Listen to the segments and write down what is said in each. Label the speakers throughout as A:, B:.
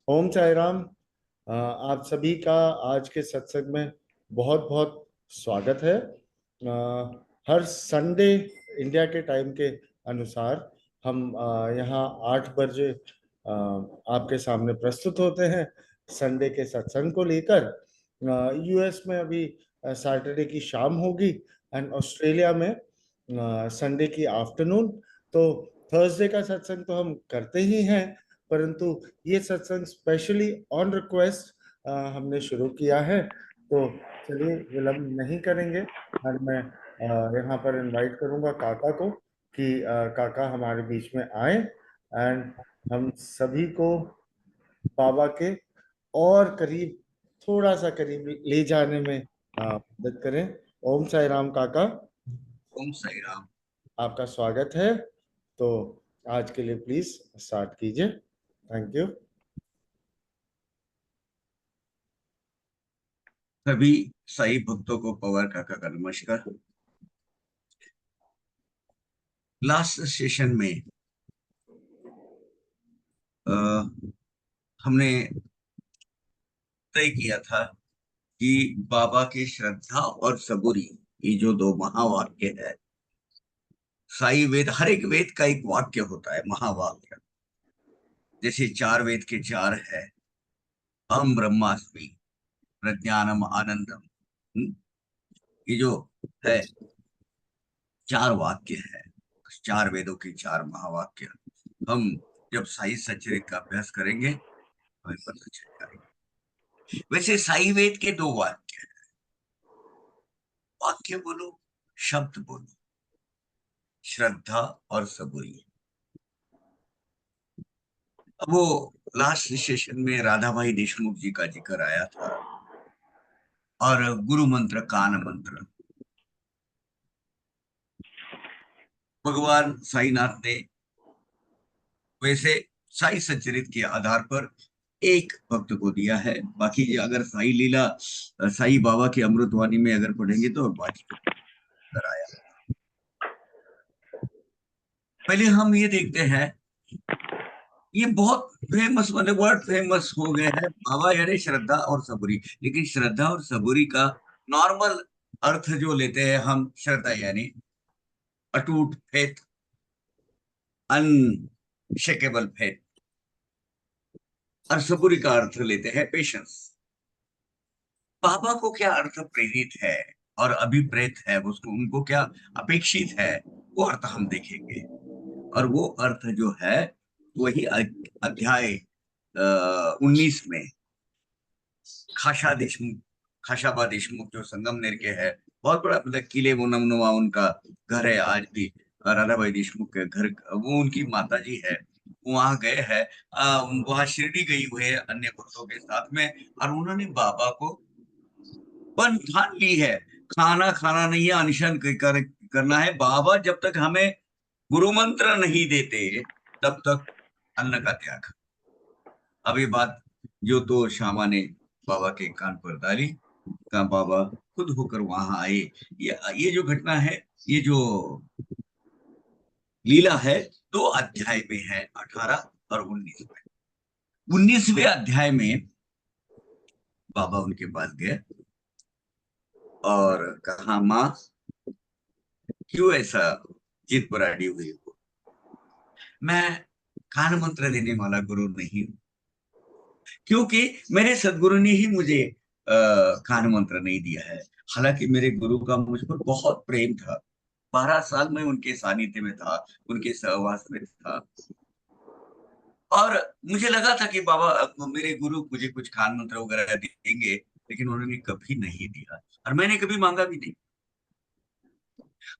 A: ओम साई राम। आप सभी का आज के सत्संग में बहुत बहुत स्वागत है। हर संडे इंडिया के टाइम के अनुसार हम यहाँ 8 बजे आपके सामने प्रस्तुत होते हैं संडे के सत्संग को लेकर। यूएस में अभी सैटरडे की शाम होगी एंड ऑस्ट्रेलिया में संडे की आफ्टरनून। तो थर्सडे का सत्संग तो हम करते ही हैं, परंतु ये सत्संग स्पेशली ऑन रिक्वेस्ट हमने शुरू किया है। तो चलिए विलंब नहीं करेंगे और मैं यहाँ पर इनवाइट करूँगा काका को कि काका हमारे बीच में आए एंड हम सभी को बाबा के और करीब, थोड़ा सा करीब ले जाने में मदद करें। ओम साई राम काका,
B: ओम साई राम।
A: आपका स्वागत है। तो आज के लिए प्लीज स्टार्ट कीजिए। Thank you.
B: सभी साई भक्तों को पवार काका का नमस्कार। लास्ट सेशन में आ, हमने तय किया था कि बाबा की श्रद्धा और सबूरी, ये जो दो महावाक्य है। साई वेद, हर एक वेद का एक वाक्य होता है महावाक्य। जैसे चार वेद के चार है, अहम ब्रह्मास्मि, प्रज्ञानम आनंदम। ये जो है चार वाक्य है, चार वेदों के चार महावाक्य। हम जब साई सच्चरित्र का अभ्यास करेंगे हमें पता चल जाएगा। वैसे साई वेद के दो वाक्य हैं। वाक्य बोलो, शब्द बोलो, श्रद्धा और सबूरी। अब वो लास्ट सेशन में राधा भाई देशमुख जी का जिक्र आया था, और गुरु मंत्र कान मंत्र। भगवान साईनाथ ने वैसे साई सच्चरित्र के आधार पर एक भक्त को दिया है। बाकी अगर साई लीला, साई बाबा की अमृतवाणी में अगर पढ़ेंगे तो बाकी तो आया। पहले हम ये देखते हैं, ये बहुत फेमस, मतलब वर्ड फेमस हो गए हैं बाबा यानी श्रद्धा और सबूरी। लेकिन श्रद्धा और सबूरी का नॉर्मल अर्थ जो लेते हैं हम, श्रद्धा यानी अटूट फेथ, अनशेकेबल फेथ, और सबूरी का अर्थ लेते हैं पेशेंस। बाबा को क्या अर्थ प्रेरित है और अभिप्रेत है, उसको उनको क्या अपेक्षित है, वो अर्थ हम देखेंगे। और वो अर्थ जो है वही अध्याय 19 में खाशा देशमुख, खाशाबा देशमुख जो संगमनेर के है, बहुत बड़ा मतलब किले वो नमनुमा उनका घर है आज भी। राधा भाई देशमुख के घर, वो उनकी माता जी है, वहां गए हैं। वहां शिरडी गई हुए है अन्य भक्तों के साथ में, और उन्होंने बाबा को पण ठान ली है, खाना खाना नहीं है, अनशन करना है। बाबा जब तक हमें गुरु मंत्र नहीं देते तब तक अन्न का त्याग। अब ये बात जो तो श्यामा ने बाबा के कान पर डाली, का बाबा खुद होकर वहां आए। ये जो घटना है, ये जो लीला है, दो अध्याय में है, 18 और 19 में। 19वें अध्याय में बाबा उनके पास गए और कहा, माँ क्यों ऐसा जिद पर अड़ी हुई हो? मैं कान मंत्र देने वाला गुरु नहीं हूं, क्योंकि मेरे सदगुरु ने ही मुझे कान मंत्र नहीं दिया है। हालांकि मेरे गुरु का मुझ पर बहुत प्रेम था, 12 साल में उनके सानिध्य में था, उनके सहवास में था। और मुझे लगा था कि बाबा मेरे गुरु मुझे कुछ कान मंत्र वगैरह देंगे, लेकिन उन्होंने कभी नहीं दिया और मैंने कभी मांगा भी नहीं।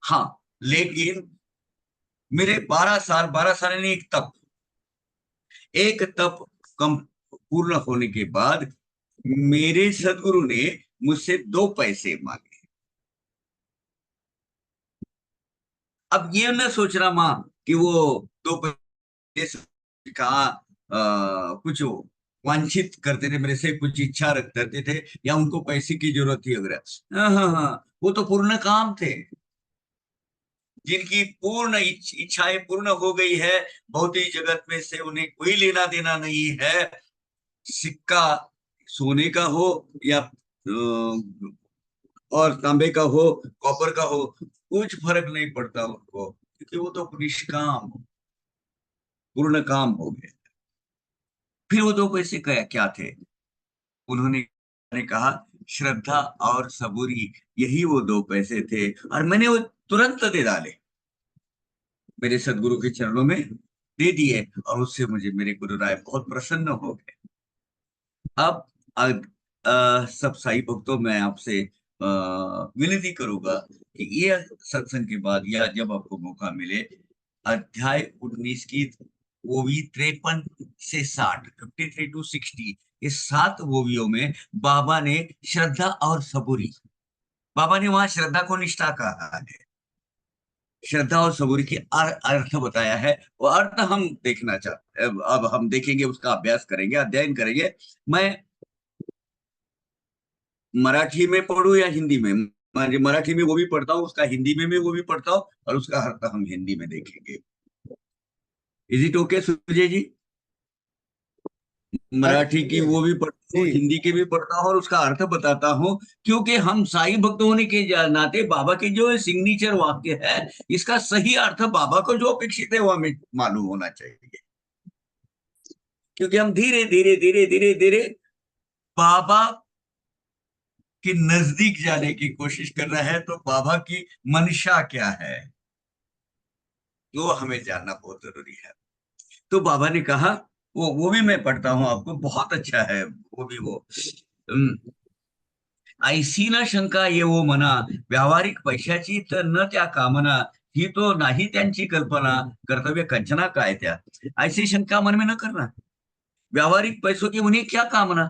B: हाँ, लेकिन मेरे 12 साल, 12 साल यानी एक तप कम पूर्ण होने के बाद मेरे सदगुरु ने मुझसे 2 पैसे मांगे। अब ये न सोचना माँ कि वो 2 पैसे से कहा कुछ वांछित करते थे मेरे से, कुछ इच्छा करते थे या उनको पैसे की जरूरत थी वगैरह। हाँ हाँ हाँ, वो तो पूर्ण काम थे, जिनकी पूर्ण इच्छाएं पूर्ण हो गई है, भौतिक जगत में से उन्हें कोई लेना देना नहीं है। सिक्का सोने का हो या और तांबे का हो, कॉपर का हो, कुछ फर्क नहीं पड़ता उनको, क्योंकि वो तो निष्काम पूर्ण काम हो गए। फिर वो दो पैसे क्या थे? उन्होंने ने कहा श्रद्धा और सबूरी, यही वो दो पैसे थे, और मैंने वो तुरंत दे डाले, मेरे सदगुरु के चरणों में दे दिए, और उससे मुझे मेरे गुरु राय बहुत प्रसन्न हो गए। अब सब साई भक्तों में आपसे विनती करूंगा कि ये सत्संग के बाद या जब आपको मौका मिले, अध्याय 19 की ओवी 53 से 60, 53 to 60, इस 7 ओवियों में बाबा ने श्रद्धा और सबूरी, बाबा ने वहां श्रद्धा को निष्ठा कहा है, श्रद्धा और सबूरी की अर्थ बताया है। वो अर्थ हम देखना चाहते हैं, अब हम देखेंगे, उसका अभ्यास करेंगे, अध्ययन करेंगे। मैं मराठी में पढ़ूं या हिंदी में? मैं मराठी में वो भी पढ़ता हूँ, उसका हिंदी में भी वो भी पढ़ता हूँ, और उसका अर्थ हम हिंदी में देखेंगे। इज इट ओके सुजय जी? मराठी की वो भी पढ़ता हूँ,
A: जी
B: हिंदी के भी पढ़ता हूँ, और उसका अर्थ बताता हूँ, क्योंकि हम साई भक्त होने के नाते बाबा के जो सिग्नेचर वाक्य है, इसका सही अर्थ बाबा को जो अपेक्षित है वो हमें मालूम होना चाहिए, क्योंकि हम धीरे धीरे धीरे धीरे धीरे बाबा के नजदीक जाने की कोशिश कर रहे हैं। तो बाबा की मंशा क्या है, वो हमें जानना बहुत जरूरी है। तो बाबा ने कहा, वो भी मैं पढ़ता हूं आपको, बहुत अच्छा है वो भी। वो ऐसी ना शंका ये वो मना, व्यावहारिक पैशाची तर न त्या कामना, ही तो नाही त्यांची कल्पना, कर्तव्य कंचना काय त्या। ऐसी शंका मन में न करना, व्यावहारिक पैसों की उन्हें क्या कामना,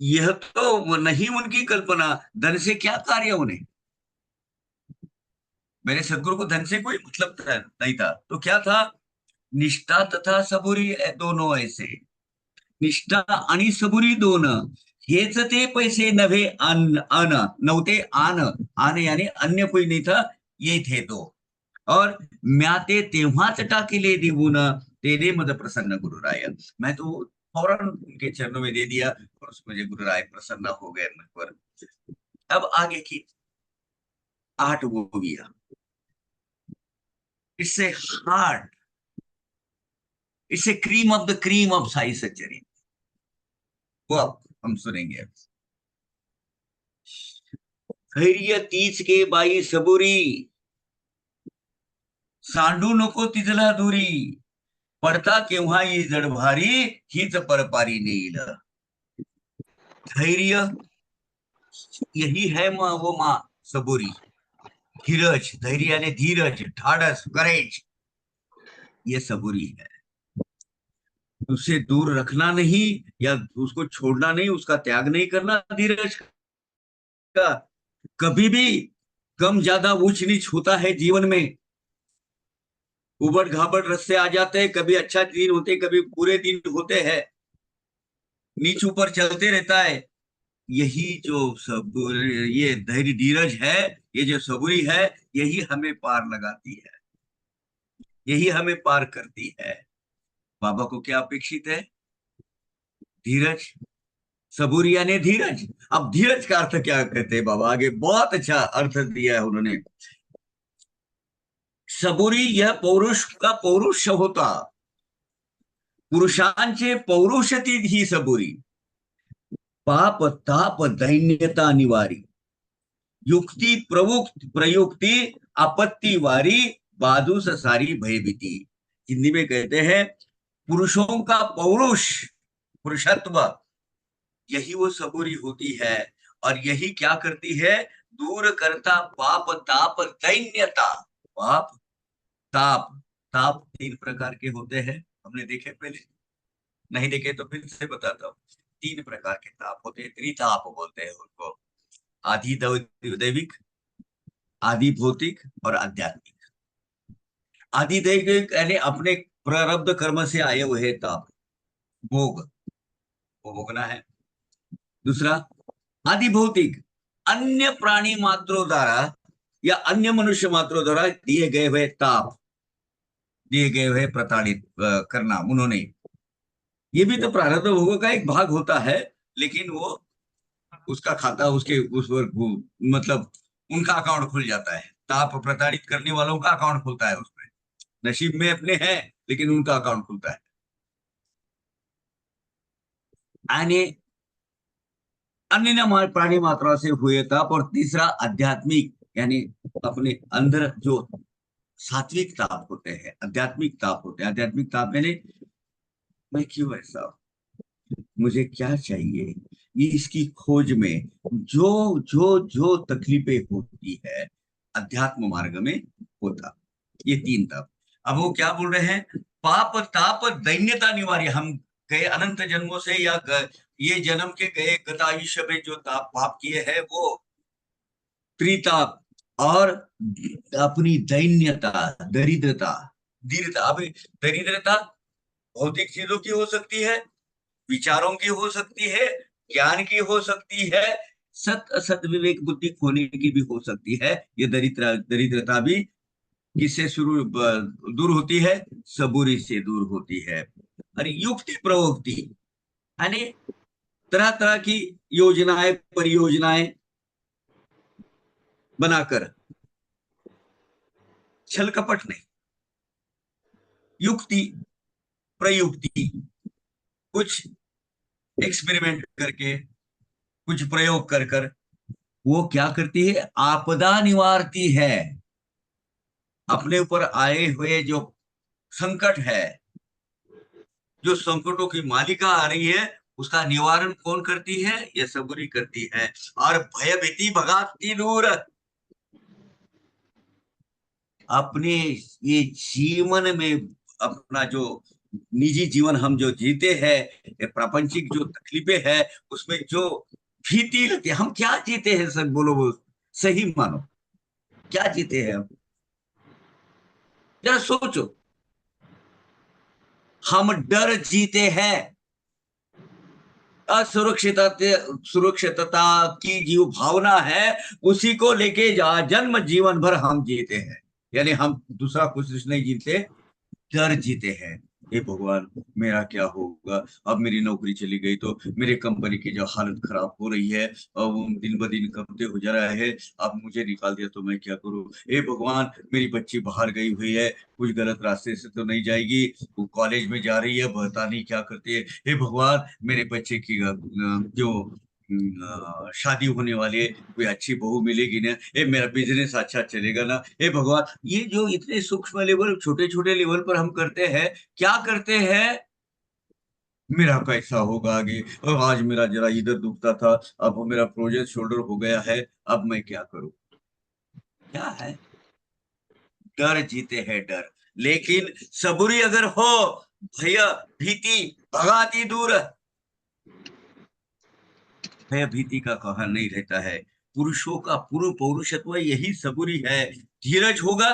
B: यह तो नहीं उनकी कल्पना, धन से क्या कार्य उन्हें। मेरे सदगुरु को धन से कोई मतलब नहीं था, तो क्या था? निष्ठा तथा सबुरी दोनों ऐसे, निष्ठा आणि सबुरी दोन, हेच ते पैसे नव्हे, अन नव्हते, आन यानी अन्य कोई नहीं था, ये थे दो। और म्या ते तेव्हाच टाकिले देऊन, तेरे मद प्रसन्न गुरुराय। मैं तो फौरन उनके चरणों में दे दिया, और उसमें मुझे गुरुराय प्रसन्न हो गए मुझ पर। अब आगे की 8 मूवियां, इससे हार्ड, इससे cream of the cream of Sai सच्चरी, वो अब हम सुनेंगे। धैर्य तीच के बाई सबुरी, सांडू नको तिथला दुरी, पडता केव्हा ही जड भारी, हीच परपारी नेईल। धैर्य, यही है माँ वो माँ सबुरी। धीरज, धैर्य यानी धीरज, ढाढ़स, करेज, ये सबुरी है। उससे दूर रखना नहीं, या उसको छोड़ना नहीं, उसका त्याग नहीं करना धीरज का। कभी भी कम ज्यादा ऊंच नीच होता है जीवन में, उबड़ घाबड़ रास्ते आ जाते हैं, कभी अच्छा दिन होते, कभी बुरे दिन होते हैं, नीच ऊपर चलते रहता है। यही जो सब, ये धैर्य धीरज है, ये जो सबूरी है, यही हमें पार लगाती है, यही हमें पार करती है। बाबा को क्या अपेक्षित है? धीरज, सबूरी यानी धीरज। अब धीरज का अर्थ क्या कहते हैं बाबा? आगे बहुत अच्छा अर्थ दिया है उन्होंने। सबुरी यह पौरुष का पौरुष होता, पुरुषांचे पौरुष ही सबुरी, पाप ताप दैन्यता निवारी, युक्ति प्रयुक्ति आपत्ति वारी, बाधुस सारी भयभीति। हिंदी में कहते हैं पुरुषों का पौरुष, पुरुषत्व, यही वो सबूरी होती है, और यही क्या करती है? दूर करता पाप ताप दैन्यता। पाप ताप, ताप 3 प्रकार के होते हैं, हमने देखे पहले, नहीं देखे तो फिर से बताता हूँ। 3 प्रकार के ताप होते हैं, त्रिताप बोलते हैं उनको, आधि दैविक, आदि भौतिक और आध्यात्मिक। आदि दैविक यानी अपने प्रारब्ध कर्म से आए हुए ताप, भोग, वो भोगना है। दूसरा आदि भौतिक, अन्य प्राणी मात्रों द्वारा या अन्य मनुष्य मात्रों द्वारा दिए गए हुए ताप, दिए गए हुए प्रताड़ित करना उन्होंने, ये भी तो प्रारब्ध भोगों का एक भाग होता है, लेकिन वो उसका खाता उसके उस पर मतलब उनका अकाउंट खुल जाता है। ताप प्रताड़ित करने वालों का अकाउंट खुलता है उसमें, नसीब में अपने हैं लेकिन उनका अकाउंट खुलता है। यानी अन्य प्राणी मात्रा से हुए ताप, और तीसरा आध्यात्मिक, यानी अपने अंदर जो सात्विक ताप होते हैं, आध्यात्मिक ताप होते हैं। आध्यात्मिक ताप यानी मैं क्यों ऐसा हूं? मुझे क्या चाहिए? ये इसकी खोज में जो जो जो तकलीफें होती है अध्यात्म मार्ग में होता, ये तीन ताप। अब वो क्या बोल रहे हैं? पाप ताप दैन्यता निवार्य। हम गए अनंत जन्मों से या ये जन्म के गए गत आयुष्य में जो ताप पाप किए हैं वो त्रिताप, और अपनी दैन्यता, दरिद्रता, दीनता। अब दरिद्रता भौतिक चीजों की हो सकती है, विचारों की हो सकती है, ज्ञान की हो सकती है, सत असत विवेक बुद्धि खोने की भी हो सकती है। ये दरिद्रता भी किससे दूर होती है? सबूरी से दूर होती है। और युक्ति प्रवृत्ति यानी तरह तरह की योजनाएं, परियोजनाएं बनाकर, छल कपट नहीं, युक्ति प्रयुक्ति, कुछ एक्सपेरिमेंट करके, कुछ प्रयोग कर कर वो क्या करती है? आपदा निवारती है। अपने ऊपर आए हुए जो संकट है, जो संकटों की मालिका आ रही है, उसका निवारण कौन करती है? ये सबूरी करती है। और भय भीति भगाती दूर। अपने ये जीवन में, अपना जो निजी जीवन हम जो जीते हैं, ये प्रापंचिक जो तकलीफें हैं, उसमें जो भीति लगती है, हम क्या जीते हैं? सब बोलो, वो सही मानो, क्या जीते हैं हम? जरा सोचो। हम डर जीते हैं। असुरक्षितता, सुरक्षितता की जो भावना है, उसी को लेके जन्म जीवन भर हम जीते हैं। यानी हम दूसरा कुछ नहीं जीते, डर जीते हैं। हे भगवान, मेरा क्या होगा? अब मेरी नौकरी चली गई तो मेरे कंपनी की जो हालत खराब हो रही है, अब वो दिन ब दिन कमते हो जा रहा है, अब मुझे निकाल दिया तो मैं क्या करूं? हे भगवान, मेरी बच्ची बाहर गई हुई है, कुछ गलत रास्ते से तो नहीं जाएगी? वो कॉलेज में जा रही है, पता नहीं क्या करती है। हे भगवान, मेरे बच्चे की जो शादी होने वाली है, कोई अच्छी बहू मिलेगी ना? ये मेरा बिजनेस अच्छा चलेगा ना? हे भगवान, ये जो इतने सूक्ष्म लेवल, छोटे छोटे लेवल पर हम करते हैं, क्या करते हैं? मेरा कैसा होगा आगे? और आज मेरा जरा इधर दुखता था, अब मेरा प्रोजेक्ट शोल्डर हो गया है, अब मैं क्या करूं? क्या है? डर जीते हैं, डर। लेकिन सबूरी अगर हो, भय भीति भगाती दूर। भय भीति का कहा नहीं रहता है। पुरुषों का पूर्ण पौरुषत्व यही सबूरी है। धीरज होगा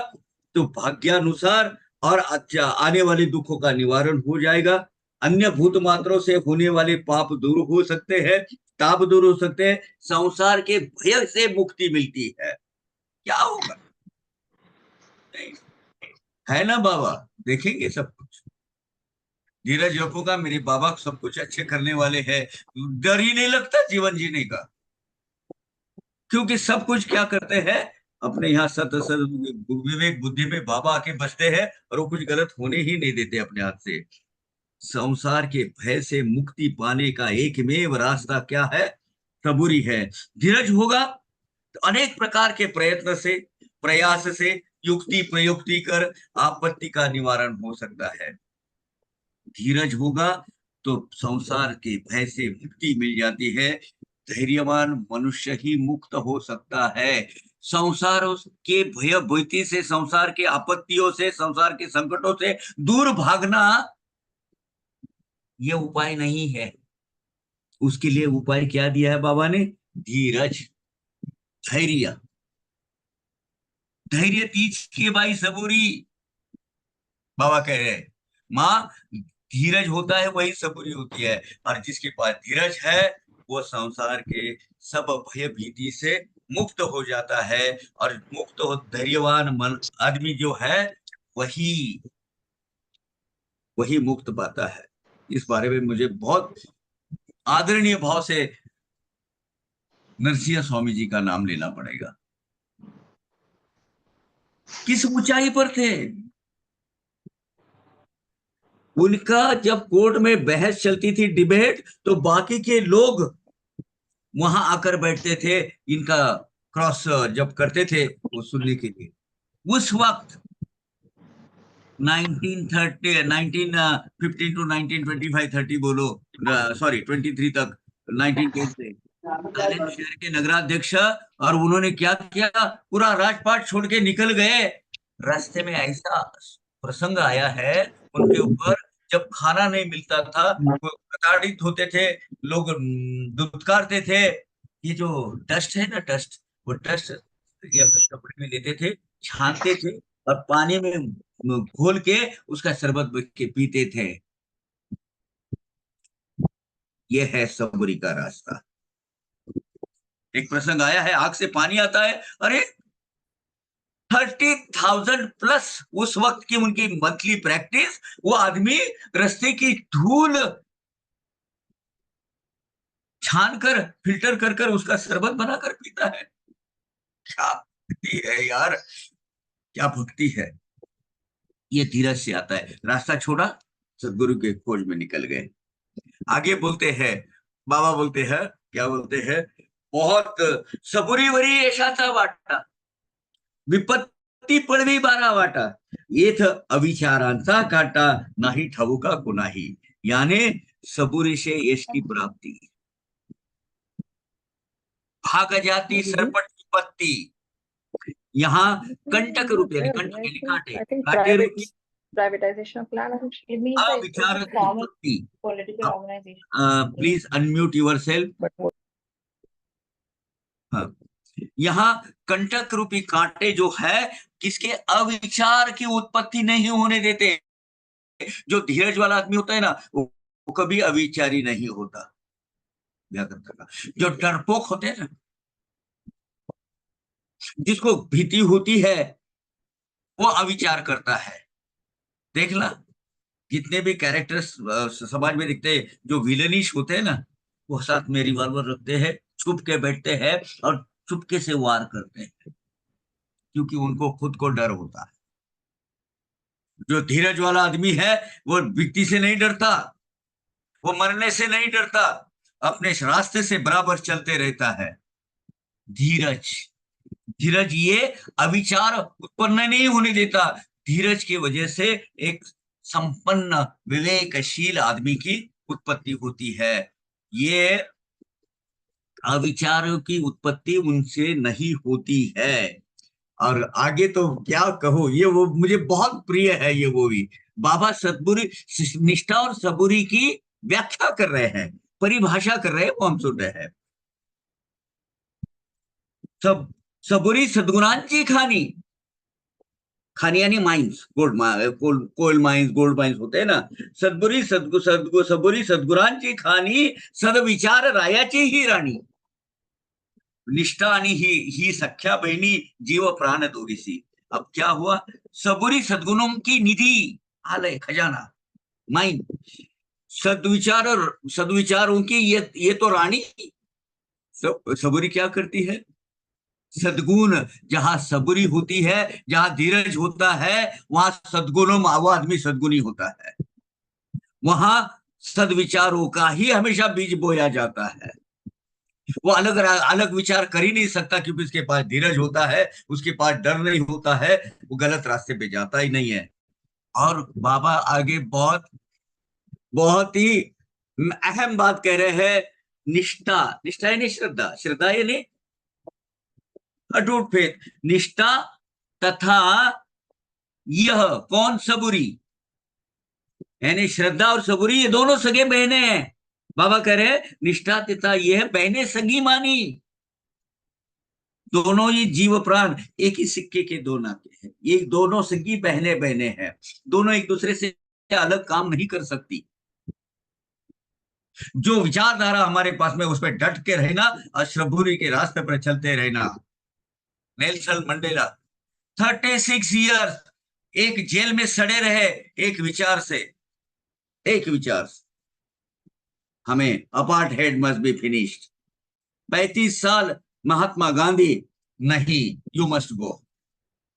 B: तो भाग्यानुसार और अच्छा आने वाले दुखों का निवारण हो जाएगा। अन्य भूत मात्रों से होने वाले पाप दूर हो सकते हैं, ताप दूर हो सकते हैं, संसार के भय से मुक्ति मिलती है। क्या होगा? नहीं, है ना बाबा? देखेंगे सब कुछ। धीरज रखूंगा, मेरे बाबा सब कुछ अच्छे करने वाले हैं। डर ही नहीं लगता जीवन जीने का, क्योंकि सब कुछ क्या करते हैं? अपने यहाँ सत सत विवेक बुद्धि में बाबा आके बसते हैं, और वो कुछ गलत होने ही नहीं देते अपने हाथ से। संसार के भय से मुक्ति पाने का एकमेव रास्ता क्या है? सबूरी है। धीरज होगा तो अनेक प्रकार के प्रयत्न से, प्रयास से, युक्ति प्रयुक्ति कर आपत्ति का निवारण हो सकता है। धीरज होगा तो संसार के भय से मुक्ति मिल जाती है। धैर्यवान मनुष्य ही मुक्त हो सकता है। संसार के भय भीति से, संसार के आपत्तियों से, संसार के संकटों से दूर भागना ये उपाय नहीं है। उसके लिए उपाय क्या दिया है बाबा ने? धीरज, धैर्य। धैर्य तीज के भाई सबूरी, बाबा कह रहे हैं। माँ, धीरज होता है वही सबूरी होती है। और जिसके पास धीरज है, वो संसार के सब भय भीति से मुक्त हो जाता है। और मुक्त हो धैर्यवान मन आदमी जो है, वही वही मुक्त पाता है। इस बारे में मुझे बहुत आदरणीय भाव से नरसिंह स्वामी जी का नाम लेना पड़ेगा। किस ऊंचाई पर थे उनका, जब कोर्ट में बहस चलती थी, डिबेट, तो बाकी के लोग वहां आकर बैठते थे, इनका क्रॉस जब करते थे वो सुनने के लिए। उस वक्त 1930 1915 टू 1925 30 बोलो, सॉरी 23 तक, 1910 से थाईलैंड शहर के नगराध्यक्ष, और उन्होंने क्या किया, पूरा राजपाट छोड़ के निकल गए। रास्ते में ऐसा प्रसंग आया है उनके ऊपर, जब खाना नहीं मिलता था वो प्रताड़ित होते थे, लोग दुत्कारते थे। ये जो डस्ट है ना, डस्ट, वो डस्ट ये कपड़े में लेते थे, छानते थे और पानी में घोल के उसका शरबत बन के पीते थे। ये है सबुरी का रास्ता। एक प्रसंग आया है, आंख से पानी आता है। अरे 30,000 प्लस उस वक्त की उनकी मंथली प्रैक्टिस, वो आदमी रास्ते की धूल छान कर, फिल्टर कर कर उसका शरबत बनाकर पीता है। क्या भक्ति है यार, क्या भक्ति है। ये धीरज से आता है। रास्ता छोड़ा, सदगुरु के खोज में निकल गए। आगे बोलते हैं, बाबा बोलते हैं, क्या बोलते हैं, बहुत सबुरी वरी ऐसा था वाटा, विपत्ती पडवी 12 वाटा, येथ अविचारांचा काटा, नाही ठाऊका कुणाही, याने सबुरी से यश की प्राप्ति, भाग जाती सरपट विपत्ति। यहाँ कंटक रूप, यानी कंटक यानी कांटे,
C: I think
B: कांटे रूपी
C: privatization of land, it means that it's
B: अविचार
C: a formal
B: उत्पत्ति।
C: political organization.
B: Please unmute your self.
C: But what
B: हाँ, यहाँ कंटक रूपी कांटे जो है, किसके, अविचार की उत्पत्ति नहीं होने देते। जो धीरज वाला आदमी होता है ना, वो कभी अविचारी नहीं होता। जो डरपोक होते हैं ना, जिसको भीति होती है, वो अविचार करता है। देखना, जितने भी कैरेक्टर्स समाज में दिखते हैं, जो विलनिश होते हैं ना, वो साथ में रिवॉल्वर रखते हैं, छुप के बैठते हैं और चुपके से वार करते हैं, क्योंकि उनको खुद को डर होता है। जो धीरज वाला आदमी है, वो व्यक्ति से नहीं डरता, वो मरने से नहीं डरता, अपने रास्ते से बराबर चलते रहता है। धीरज, धीरज ये अविचार उत्पन्न नहीं होने देता। धीरज की वजह से एक संपन्न विवेकशील आदमी की उत्पत्ति होती है। ये अविचारों की उत्पत्ति उनसे नहीं होती है। और आगे तो क्या कहो, ये वो मुझे बहुत प्रिय है। ये वो भी बाबा सतबुरी निष्ठा और सबुरी की व्याख्या कर रहे हैं, परिभाषा कर रहे हैं, वो हम सुन रहे हैं। सब सबुरी सद्गुणांची खानी, खानी यानी mines, coal mines, gold mines होते हैं ना। सद्बुरी सबुरी सद्गुणांची खानी, सदविचार रायाची ही राणी, निष्ठा आणि ही सख्या बहिणी, जीव प्राण दोरीसी। अब क्या हुआ, सबुरी सद्गुणों की निधि, आलय खजाना, माइन, सद्विचार और सद्विचारों की ये तो रानी। सबुरी क्या करती है, सद्गुण, जहां सबुरी होती है, जहां धीरज होता है, वहां सद्गुणों, वो आदमी सद्गुणी होता है। वहां सद्विचारों का ही हमेशा बीज बोया जाता है। वो अलग अलग विचार कर ही नहीं सकता, क्योंकि उसके पास धीरज होता है, उसके पास डर नहीं होता है, वो गलत रास्ते पे जाता ही नहीं है। और बाबा आगे बहुत बहुत ही अहम बात कह रहे हैं, निष्ठा। निष्ठा यानी श्रद्धा, श्रद्धा यानी अटूट फेथ, निष्ठा तथा यह कौन, सबुरी, यानी श्रद्धा और सबुरी ये दोनों सगे बहने हैं। बाबा कह रहे हैं निष्ठा तथा यह बहने सगी मानी, दोनों ये जीव प्राण एक ही सिक्के के दो नाते हैं। ये दोनों सगी बहने बहने हैं, दोनों एक दूसरे से अलग काम नहीं कर सकती। जो विचारधारा हमारे पास में, उस पर डट के रहना और सबुरी के रास्ते पर चलते रहना। नेल्सन मंडेला 36 ईयर्स एक जेल में सड़े रहे, एक विचार से, एक विचार से। हमें अपार्थाइड मस्ट बी फिनिश्ड। 35 साल महात्मा गांधी, नहीं, यू मस्ट गो,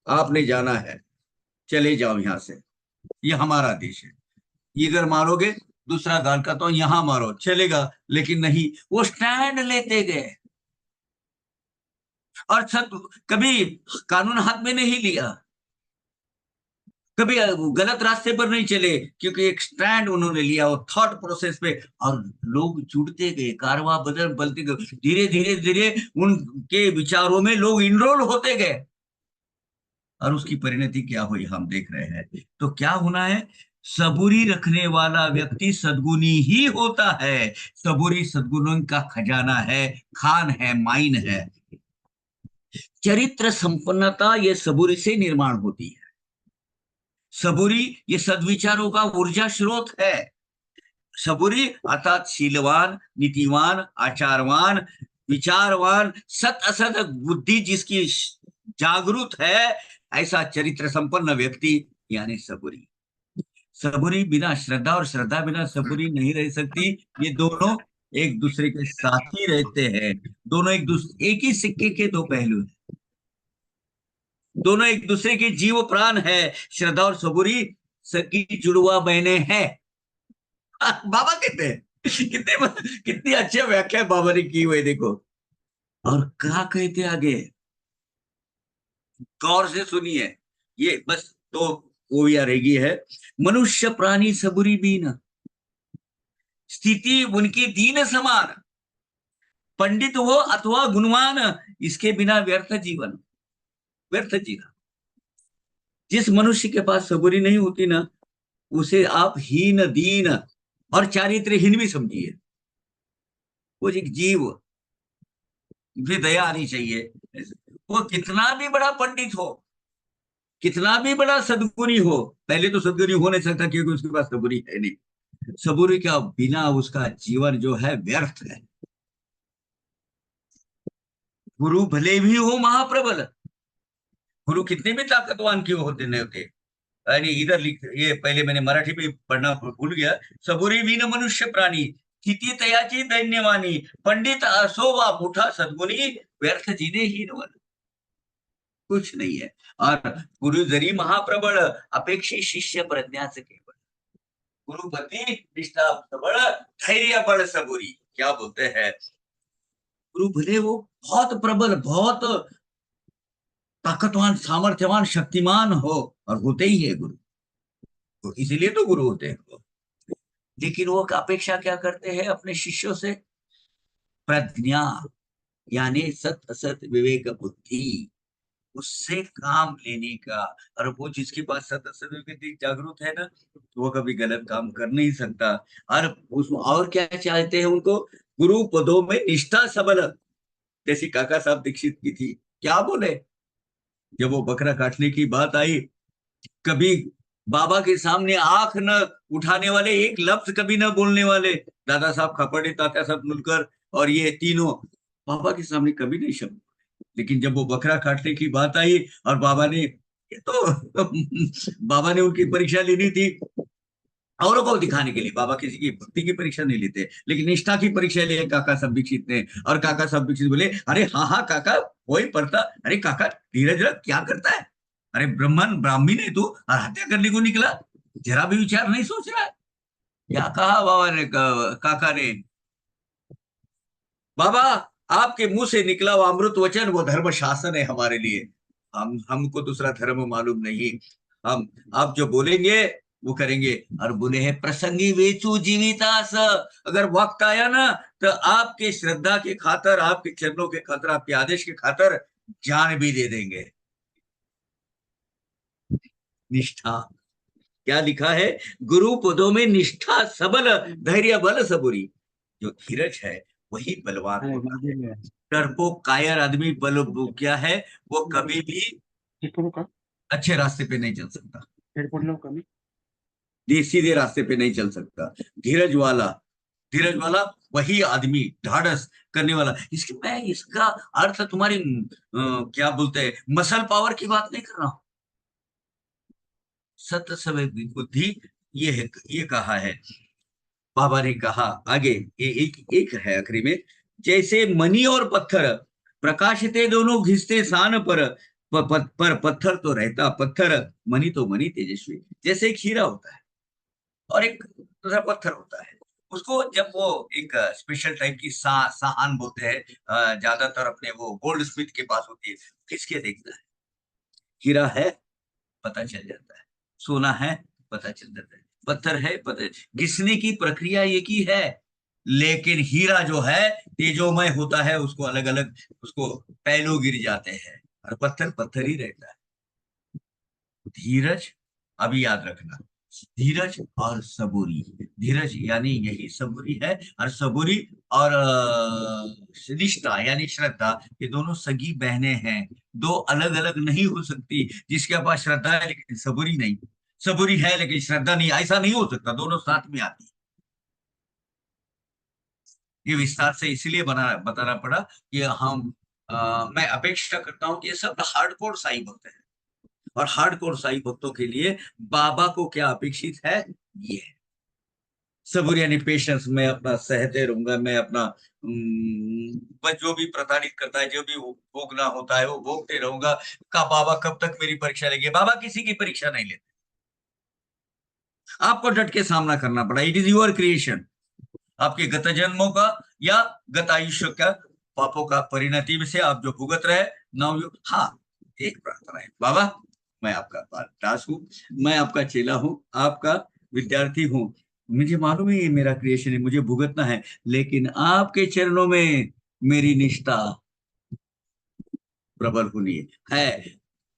B: आपने जाना है, चले जाओ यहां से, ये हमारा देश है, इधर मारोगे दूसरा गाल का तो यहां मारो, चलेगा, लेकिन नहीं, वो स्टैंड लेते गए और कभी कानून हाथ में नहीं लिया, कभी गलत रास्ते पर नहीं चले, क्योंकि एक स्टैंड उन्होंने लिया, वो थॉट प्रोसेस पे, और लोग जुड़ते गए, कारवां बदलते गए, धीरे धीरे धीरे उनके विचारों में लोग इनरोल होते गए, और उसकी परिणति क्या हुई हम देख रहे हैं। तो क्या होना है, सबूरी रखने वाला व्यक्ति सद्गुणी ही होता है। सबूरी सद्गुणों का खजाना है, खान है, माइन है। चरित्र संपन्नता ये सबूरी से निर्माण होती है। सबूरी ये सद्विचारों का ऊर्जा स्रोत है। सबूरी अर्थात शीलवान, नीतिवान, आचारवान, विचारवान, सत असत बुद्धि जिसकी जागरूक है, ऐसा चरित्र संपन्न व्यक्ति यानी सबूरी। सबूरी बिना श्रद्धा और श्रद्धा बिना सबूरी नहीं रह सकती। ये दोनों एक दूसरे के साथ ही रहते हैं। दोनों एक ही सिक्के के दो पहलू हैं। दोनों एक दूसरे के जीव प्राण है। श्रद्धा और सबूरी सकी जुड़वा बहने हैं। बाबा कहते हैं, कितनी अच्छी व्याख्या बाबा ने की हुई, देखो। और क्या कहते आगे, गौर से सुनिए, ये बस तो वो या रहेगी है। मनुष्य प्राणी सबुरी बीन, स्थिति उनकी दीन समान, पंडित हो अथवा गुणवान, इसके बिना व्यर्थ जीवन, व्यर्थ जीना। जिस मनुष्य के पास सबुरी नहीं होती ना, उसे आप हीन, दीन और चारित्रहीन भी समझिए। वो एक जीव भी दया आनी चाहिए। वो कितना भी बड़ा पंडित हो, कितना भी बड़ा सद्गुणी हो, पहले तो सद्गुणी हो नहीं सकता क्योंकि उसके पास सबूरी है नहीं। सबूरी का बिना उसका जीवन जो है व्यर्थ है। गुरु भले भी हो महाप्रबल, गुरु कितने भी ताकतवान क्यों होते नहीं होते। यानी इधर लिख, ये पहले मैंने मराठी में पढ़ना भूल गया। सबुरी बिन मनुष्य प्राणी, स्थिती तयाची दैन्यवानी, पंडित असो वा मोठा सद्गुणी, व्यर्थ जीने ही नवन, कुछ नहीं है। और गुरु जरी महाप्रबळ, अपेक्षी शिष्य प्रज्ञाच केवळ, गुरुपति निष्ठा प्रबळ, धैर्य बळ सबुरी। क्या बोलते हैं, गुरु भले वो बहुत प्रबल, बहुत ताकतवान, सामर्थ्यवान, शक्तिमान हो, और होते ही है गुरु, तो इसीलिए तो गुरु होते हैं वो। लेकिन वो अपेक्षा क्या करते हैं अपने शिष्यों से, प्रज्ञा यानी सत असत विवेक बुद्धि, उससे काम लेने का। और वो जिसके पास सत असत विवेक जागरूक है ना, तो वो कभी गलत काम कर नहीं सकता। और क्या चाहते हैं उनको, गुरु पदों में निष्ठा सबल, जैसी काका साहब दीक्षित की थी। क्या बोले, जब वो बकरा काटने की बात आई, कभी बाबा के सामने आंख न उठाने वाले, एक लफ्ज कभी न बोलने वाले, दादा साहब खापड़े, तात्या साहब नुलकर और ये तीनों बाबा के सामने कभी नहीं शब्द। लेकिन जब वो बकरा काटने की बात आई और बाबा ने तो बाबा ने उनकी परीक्षा लेनी थी, औरों को दिखाने के लिए। बाबा किसी की भक्ति की परीक्षा नहीं लेते, लेकिन निष्ठा की परीक्षा लिए काका सब दीक्षित ने। और काका सब दीक्षित बोले, अरे हाँ हाँ काका, वही पढ़ता। अरे काका धीरज रख, क्या करता है, अरे ब्राह्मण ब्राह्मी नहीं तू, और हत्या करने को निकला, जरा भी विचार नहीं सोच रहा है। क्या कहा बाबा ने, काका ने, बाबा आपके मुंह से निकला वो अमृत वचन, वो धर्म शासन है हमारे लिए। हमको दूसरा धर्म मालूम नहीं, हम आप जो बोलेंगे वो करेंगे। और बोले हैं, प्रसंगी वेचू जीवितास, अगर वक्त आया ना तो आपके श्रद्धा के खातर, आपके चरणों के खातर, आपके आदेश के खातर जान भी दे देंगे। निष्ठा, क्या लिखा है, गुरु पदों में निष्ठा सबल, धैर्य बल सबुरी। जो धीरज है वही बलवान होता है। डरपोक कायर आदमी बल क्या है, वो कभी भी अच्छे रास्ते पे नहीं चल सकता, सीधे रास्ते पे नहीं चल सकता। धीरज वाला वही आदमी, ढाढ़स करने वाला। मैं इसका अर्थ तुम्हारी क्या बोलते हैं, मसल पावर की बात नहीं कर रहा हूं। सत्य समय बुद्धि ये है, ये कहा है। बाबा ने कहा आगे, एक एक है आखिरी में, जैसे मणि और पत्थर प्रकाशते दोनों घिसते सान पर, पर पत्थर तो रहता पत्थर, मणि तो मणि तेजस्वी। जैसे एक हीरा होता है और एक दूसरा पत्थर होता है, उसको जब वो एक स्पेशल टाइप की साहान बोलते हैं, ज्यादातर अपने वो गोल्ड स्मिथ के पास होती है, किसके देखता है, हीरा है पता चल जाता है, सोना है पता चल जाता है, पत्थर है पता, घिसने की प्रक्रिया एक ही है, लेकिन हीरा जो है तेजोमय होता है, उसको अलग अलग उसको पहलू गिर जाते हैं, और पत्थर पत्थर ही रहता है। धीरज, अभी याद रखना, धीरज और सबूरी, धीरज यानी यही सबूरी है, और सबूरी और निष्ठा यानी श्रद्धा, ये दोनों सगी बहनें हैं, दो अलग अलग नहीं हो सकती। जिसके पास श्रद्धा है लेकिन सबूरी नहीं, सबूरी है लेकिन श्रद्धा नहीं, ऐसा नहीं हो सकता, दोनों साथ में आती। ये विस्तार से इसलिए बताना पड़ा कि मैं अपेक्षा करता हूं कि ये सब हार्डकोर साईं भक्त हैं, और हार्डकोर साईं भक्तों के लिए बाबा को क्या अपेक्षित है, ये है सबूर यानी पेशेंस। मैं अपना सहते रहूंगा, मैं अपना बस जो भी प्रताड़ित करता है, जो भी भोगना होता है वो भोगते रहूंगा। का बाबा कब तक मेरी परीक्षा लेंगे? बाबा किसी की परीक्षा नहीं लेते, आपको डट के सामना करना पड़ा। इट इज योर क्रिएशन, आपके गत जन्मों का या गत आयुष्य का पापों का परिणति में से आप जो भुगत रहे नव। हाँ, एक प्रार्थना है, बाबा मैं आपका दास हूँ, मैं आपका चेला हूँ, आपका विद्यार्थी हूँ, मुझे मालूम है ये मेरा क्रिएशन है, मुझे भुगतना है, लेकिन आपके चरणों में मेरी निष्ठा प्रबल होनी है।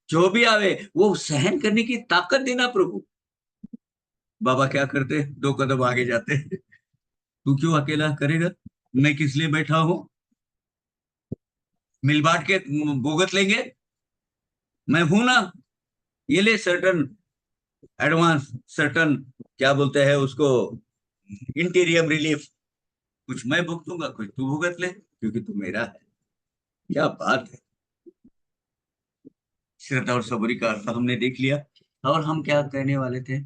B: जो भी आवे वो सहन करने की ताकत देना प्रभु। बाबा क्या करते, दो कदम आगे जाते, तू क्यों अकेला करेगा, मैं किस लिए बैठा हूं, मिल बांट के भुगत लेंगे, मैं हूं ना। ये ले सर्टन एडवांस, सर्टन क्या बोलते हैं उसको, इंटीरियम रिलीफ, कुछ मैं भुगतूंगा कुछ तू भुगत ले, क्योंकि तू मेरा है। क्या बात है। श्रद्धा और सबरी का अर्थ हमने देख लिया, और हम क्या कहने वाले थे,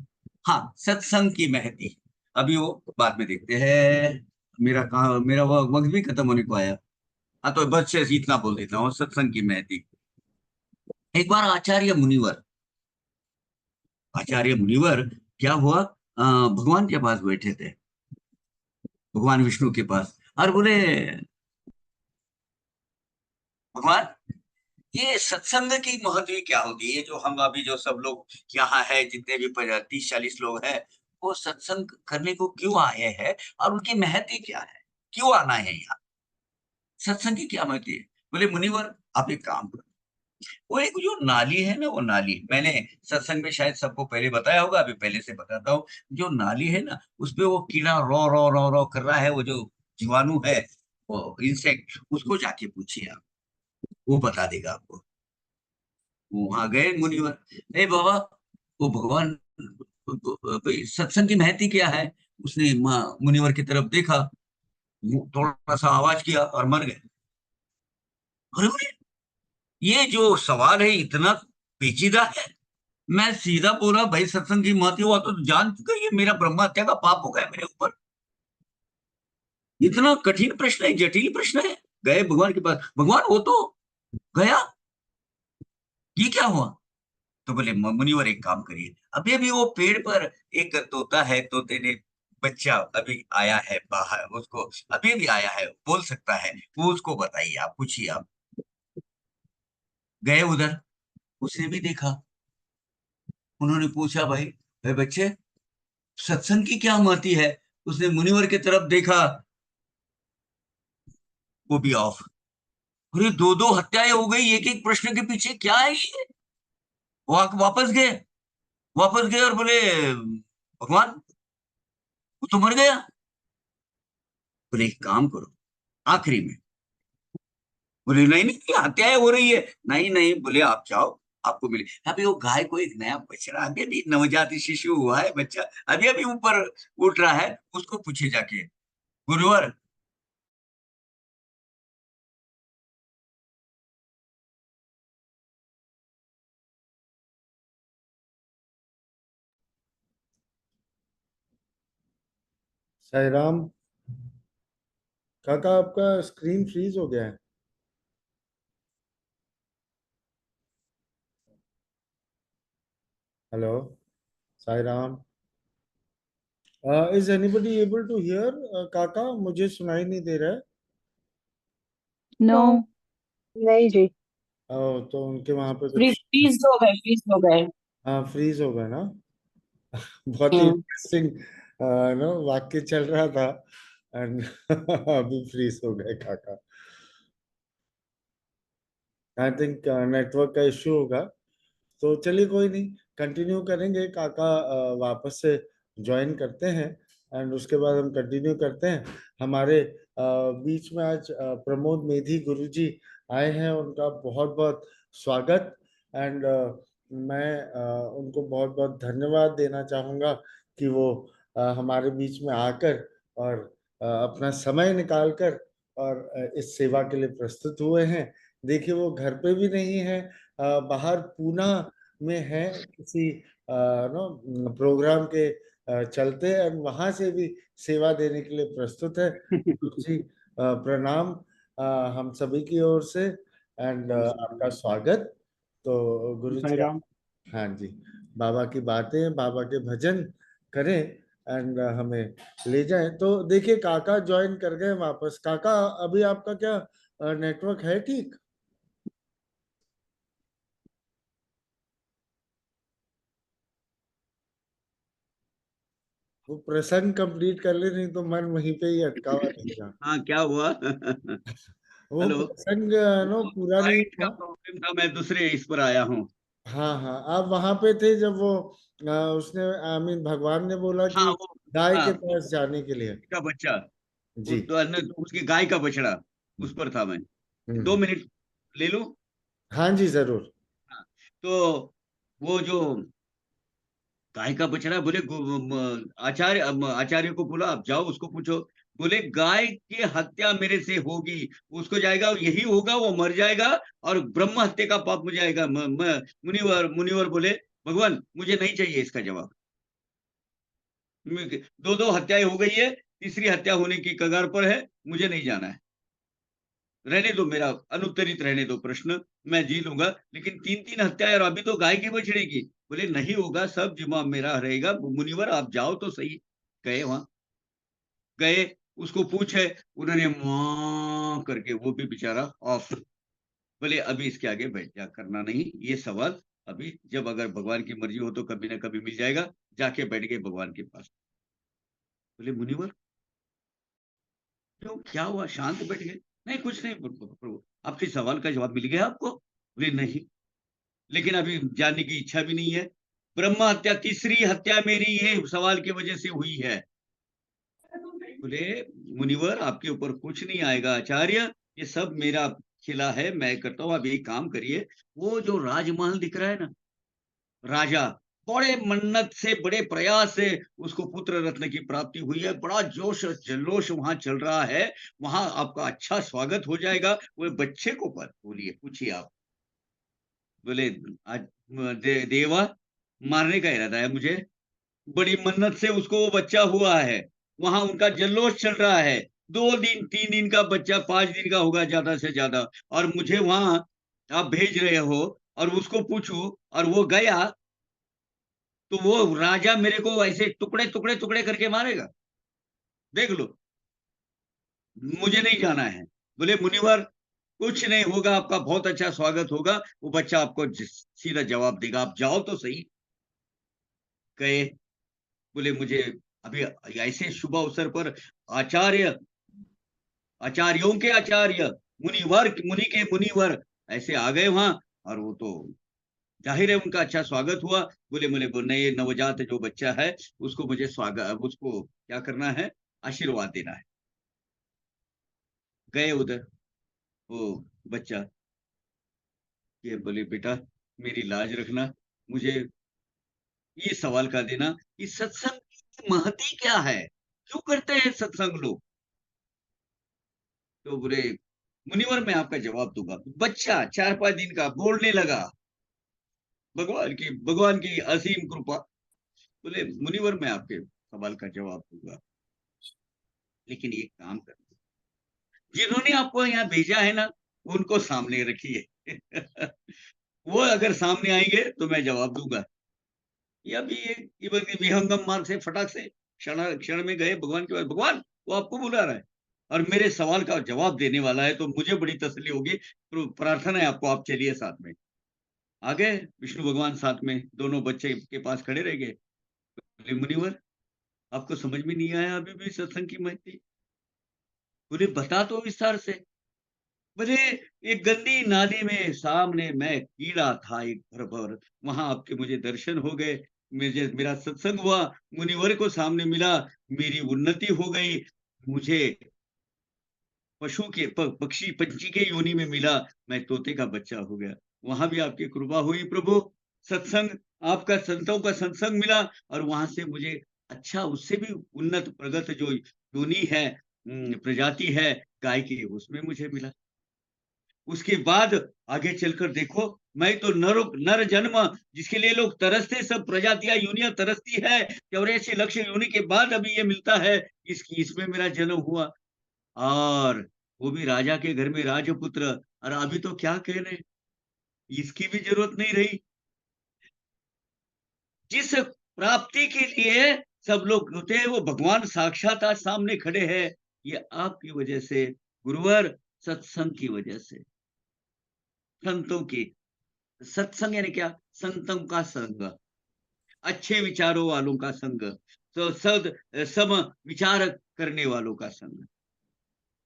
B: हाँ सत्संग की महती, अभी वो बाद में देखते हैं। मेरा वक्त भी खत्म होने को आया। हाँ तो बस से इतना बोल देता हूँ, सत्संग की महती। एक बार आचार्य मुनिवर क्या हुआ, भगवान के पास बैठे थे, भगवान विष्णु के पास, और बोले भगवान ये सत्संग की महत्व क्या होती है, जो हम अभी जो सब लोग यहाँ है, जितने भी 30-40 लोग हैं, वो सत्संग करने को क्यों आए हैं, और उनकी महत्व क्या है, क्यों आना है यहाँ, सत्संग की क्या महत्व है? बोले मुनिवर आप एक काम करो, वो एक जो नाली है ना, वो नाली मैंने सत्संग में शायद सबको पहले बताया होगा, अभी पहले से बताता हूँ। जो नाली है ना, उसपे वो कीड़ा रो रो रो रो कर रहा है, वो जो जीवाणु है, वो इंसेक्ट, उसको जाके पूछिए आप, वो बता देगा आपको। वहां गए मुनिवर, ए बाबा वो भगवान, सत्संग की महती क्या है? उसने मुनिवर की तरफ देखा, वो थोड़ा सा आवाज किया और मर गए। अरे बोले, ये जो सवाल है इतना पेचीदा है। मैं सीधा बोला भाई सत्संग की महती हुआ तो जान चुका, ये मेरा ब्रह्म हत्या का पाप हो गया मेरे ऊपर। इतना कठिन प्रश्न है, जटिल प्रश्न है। गए भगवान के पास, भगवान वो तो गया, ये क्या हुआ? तो बोले मुनिवर एक काम करिए, अभी अभी वो पेड़ पर एक तोता है, तोते ने बच्चा अभी आया है बाहर, उसको अभी अभी आया है, बोल सकता है, वो उसको बताइए, आप पूछिए आप। गए उधर, उसने भी देखा, उन्होंने पूछा भाई, भाई बच्चे सत्संग की क्या महती है? उसने मुनिवर की तरफ देखा, वो भी ऑफ। अरे दो दो हत्याएं हो गई एक एक प्रश्न के पीछे, क्या है ये? वापस गए, वापस गए और बोले भगवान वो तो मर गया। बोले एक काम करो, आखिरी में, बोले नहीं नहीं ये हत्याएं हो रही है, नहीं नहीं, बोले आप जाओ, आपको मिले। अभी वो गाय को एक नया बछड़ा, अभी अभी नवजात शिशु हुआ है बच्चा, अभी अभी ऊपर उठ रहा है, उसको पूछे जाके गुरुवर।
A: साई राम। काका आपका स्क्रीन फ्रीज हो गया है। Hello Sai Ram. Is anybody able to hear काका? मुझे सुनाई नहीं दे रहा है।
D: नो,
C: नहीं जी।
A: तो उनके वहां पे कुछ।
D: फ्रीज हो गए, फ्रीज हो गए।
A: हाँ फ्रीज हो गया ना। बहुत ही
D: हम्म।
A: इंटरेस्टिंग नो वाक्य चल रहा था एंड अभी फ्रीज हो गए काका। आई थिंक नेटवर्क का इश्यू होगा। तो चलिए कोई नहीं, कंटिन्यू करेंगे। काका वापस से ज्वाइन करते हैं एंड उसके बाद हम कंटिन्यू करते हैं। हमारे बीच में आज प्रमोद मेधी गुरुजी आए हैं, उनका बहुत बहुत स्वागत। एंड मैं उनको बहुत बहुत धन्यवाद देना चाहूँगा कि वो हमारे बीच में आकर और अपना समय निकालकर और इस सेवा के लिए प्रस्तुत हुए हैं। देखिए वो घर पे भी नहीं है, बाहर पूना में है किसी नो प्रोग्राम के चलते, एंड वहां से भी सेवा देने के लिए प्रस्तुत है। गुरु जी प्रणाम हम सभी की ओर से एंड आपका स्वागत। तो गुरु जी
E: साईं राम।
A: हाँ जी, बाबा की बातें, बाबा के भजन करें एंड हमें ले जाएं। तो देखिए काका ज्वाइन कर गए वापस। काका अभी आपका क्या नेटवर्क है ठीक? वो प्रसंग कंप्लीट कर ले, नहीं तो मन वहीं पे ही अटका हुआ रहेगा।
B: हाँ, क्या हुआ?
A: वो
B: हेलो।
A: प्रसंग नो पूरा नहीं
B: लाइट का
A: हुआ।
B: प्रॉब्लम था, मैं दूसरे इस पर आया हूँ।
A: हाँ हाँ, आप वहां पे थे जब वो उसने आई मीन भगवान ने बोला
B: हाँ,
A: कि
B: वो
A: गाय
B: हाँ,
A: के पास जाने के लिए।
B: का बच्चा, वो
A: जी।
B: तो उसकी गाय का बछड़ा, उस पर था मैं। दो
A: हम्म।
B: मिनट ले लूं?
A: हाँ जी जरूर।
B: हाँ, तो वो जो गाय का बछड़ा बोले आचार्य, आचार्य को बोला आप जाओ उसको पूछो। बोले गाय की हत्या मेरे से होगी, उसको जाएगा यही होगा, वो मर जाएगा और ब्रह्म हत्या का पाप मुझे आएगा। मुनिवर मुनिवर बोले भगवान मुझे नहीं चाहिए इसका जवाब। दो दो हत्याएं हो गई है, तीसरी हत्या होने की कगार पर है, मुझे नहीं जाना है। रहने दो, मेरा अनुत्तरित रहने दो प्रश्न, मैं जी लूंगा, लेकिन तीन तीन हत्याएं और अभी तो गाय की बछड़े की। बोले नहीं होगा, सब जिम्मा मेरा रहेगा, मुनिवर आप जाओ तो सही। गए वहां, गए, उसको पूछे, उन्होंने मां करके, वो भी बेचारा ऑफ। बोले अभी इसके आगे बैठ जा, करना नहीं ये सवाल। अभी जब अगर भगवान की मर्जी हो तो कभी ना कभी मिल जाएगा। जाके बैठ गए भगवान के पास। बोले मुनिवर क्यों, क्या हुआ, शांत बैठ गए? नहीं कुछ नहीं प्रभु, आपके सवाल का जवाब मिल गया आपको? बोले नहीं, लेकिन अभी जानने की इच्छा भी नहीं है। ब्रह्म हत्या तीसरी हत्या मेरी ये सवाल की वजह से हुई है। बोले मुनिवर आपके ऊपर कुछ नहीं आएगा आचार्य, ये सब मेरा खिला है, मैं करता हूँ, आप यही काम करिए। वो जो राजमहल दिख रहा है ना, राजा बड़े मन्नत से, बड़े प्रयास से उसको पुत्र रत्न की प्राप्ति हुई है, बड़ा जोश और जल्लोष वहां चल रहा है। वहां आपका अच्छा स्वागत हो जाएगा। वो बच्चे को पर बोलिए, पूछिए आप। बोले आज देवा मारने का इरादा है मुझे, बड़ी मन्नत से उसको वो बच्चा हुआ है, वहां उनका जल्लोष चल रहा है। 2 दिन 3 दिन का बच्चा, 5 दिन का होगा ज्यादा से ज्यादा, और मुझे वहां आप भेज रहे हो और उसको पूछू और वो गया, तो वो राजा मेरे को ऐसे टुकड़े टुकड़े टुकड़े करके मारेगा। देख लो, मुझे नहीं जाना है। बोले मुनिवर कुछ नहीं होगा, आपका बहुत अच्छा स्वागत होगा, वो बच्चा आपको सीधा जवाब देगा, आप जाओ तो सही। गए, बोले मुझे अभी ऐसे शुभ अवसर पर आचार्य, आचार्यों के आचार्य, मुनिवर मुनि के मुनिवर ऐसे आ गए वहां, और वो तो जाहिर है उनका अच्छा स्वागत हुआ। बोले बोले नए नवजात जो बच्चा है उसको मुझे स्वागत, उसको क्या करना है, आशीर्वाद देना है। गए उधर, वो बच्चा, ये बोले बेटा मेरी लाज रखना, मुझे ये सवाल का देना कि सत्संग की महती क्या है, क्यों करते हैं सत्संग लोग? तो बोले मुनिवर मैं आपका जवाब दूंगा। बच्चा 4-5 दिन का बोलने लगा, भगवान की असीम कृपा। बोले मुनिवर मैं आपके सवाल का जवाब दूंगा। लेकिन एक काम करना, जिन्होंने आपको यहाँ भेजा है ना, उनको सामने रखिए। वो अगर सामने आएंगे तो मैं जवाब दूंगा। या भी ये विहंगम मार्ग से फटाक से क्षण क्षण में गए भगवान के पास, भगवान वो आपको बुला रहा है और मेरे सवाल का जवाब देने वाला है, तो मुझे बड़ी तसल्ली होगी। तो प्रार्थना है आपको, आप चलिए साथ में। आ गए विष्णु भगवान साथ में, दोनों बच्चे के पास खड़े रह गए। बोले, मुनिवर आपको समझ में नहीं आया अभी भी सत्संग की महत्व? बोले बता तो विस्तार से। बोले एक गंदी नाली में सामने मैं कीड़ा था एक भर भर, वहां आपके मुझे दर्शन हो गए, मुझे मेरा सत्संग हुआ, मुनिवर को सामने मिला, मेरी उन्नति हो गई, मुझे पशु के पक्षी पंछी के योनि में मिला, मैं तोते का बच्चा हो गया। वहां भी आपकी कृपा हुई प्रभु, सत्संग आपका संतों का सत्संग मिला, और वहां से मुझे अच्छा उससे भी उन्नत प्रगत जो योनि है, प्रजाति है गाय की, उसमें मुझे मिला। उसके बाद आगे चलकर देखो, मैं तो नर जन्म जिसके लिए लोग तरसते, सब प्रजातियां यूनिया तरसती है, 84 लक्ष योनि के बाद अभी ये मिलता है, इसमें मेरा जन्म हुआ, और वो भी राजा के घर में राजपुत्र। और अभी तो क्या कह रहे हैं, इसकी भी जरूरत नहीं रही। जिस प्राप्ति के लिए सब लोग होते हैं, वो भगवान साक्षात आज सामने खड़े हैं। ये आपकी वजह से गुरुवर, सत्संग की वजह से, संतों की। सत्संग यानी क्या? संतों का संग, अच्छे विचारों वालों का संग, तो सम विचार करने वालों का संग,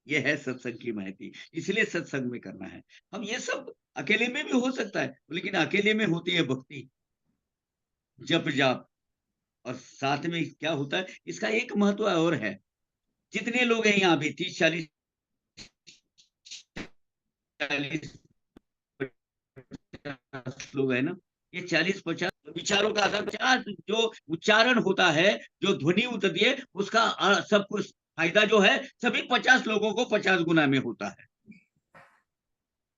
B: ये है सत्संग की महती। इसलिए सत्संग में करना है। हम ये सब अकेले में भी हो सकता है, लेकिन अकेले में होती है भक्ति, जप जाप, और साथ में क्या होता है, इसका एक महत्व और है। जितने लोग हैं यहाँ भी 30-40-50 लोग है ना, ये 40-50 विचारों का आधार, 50 जो उच्चारण होता है, जो ध्वनि उतरती है, उसका सब कुछ फायदा जो है सभी 50 लोगों को 50 गुना में होता है।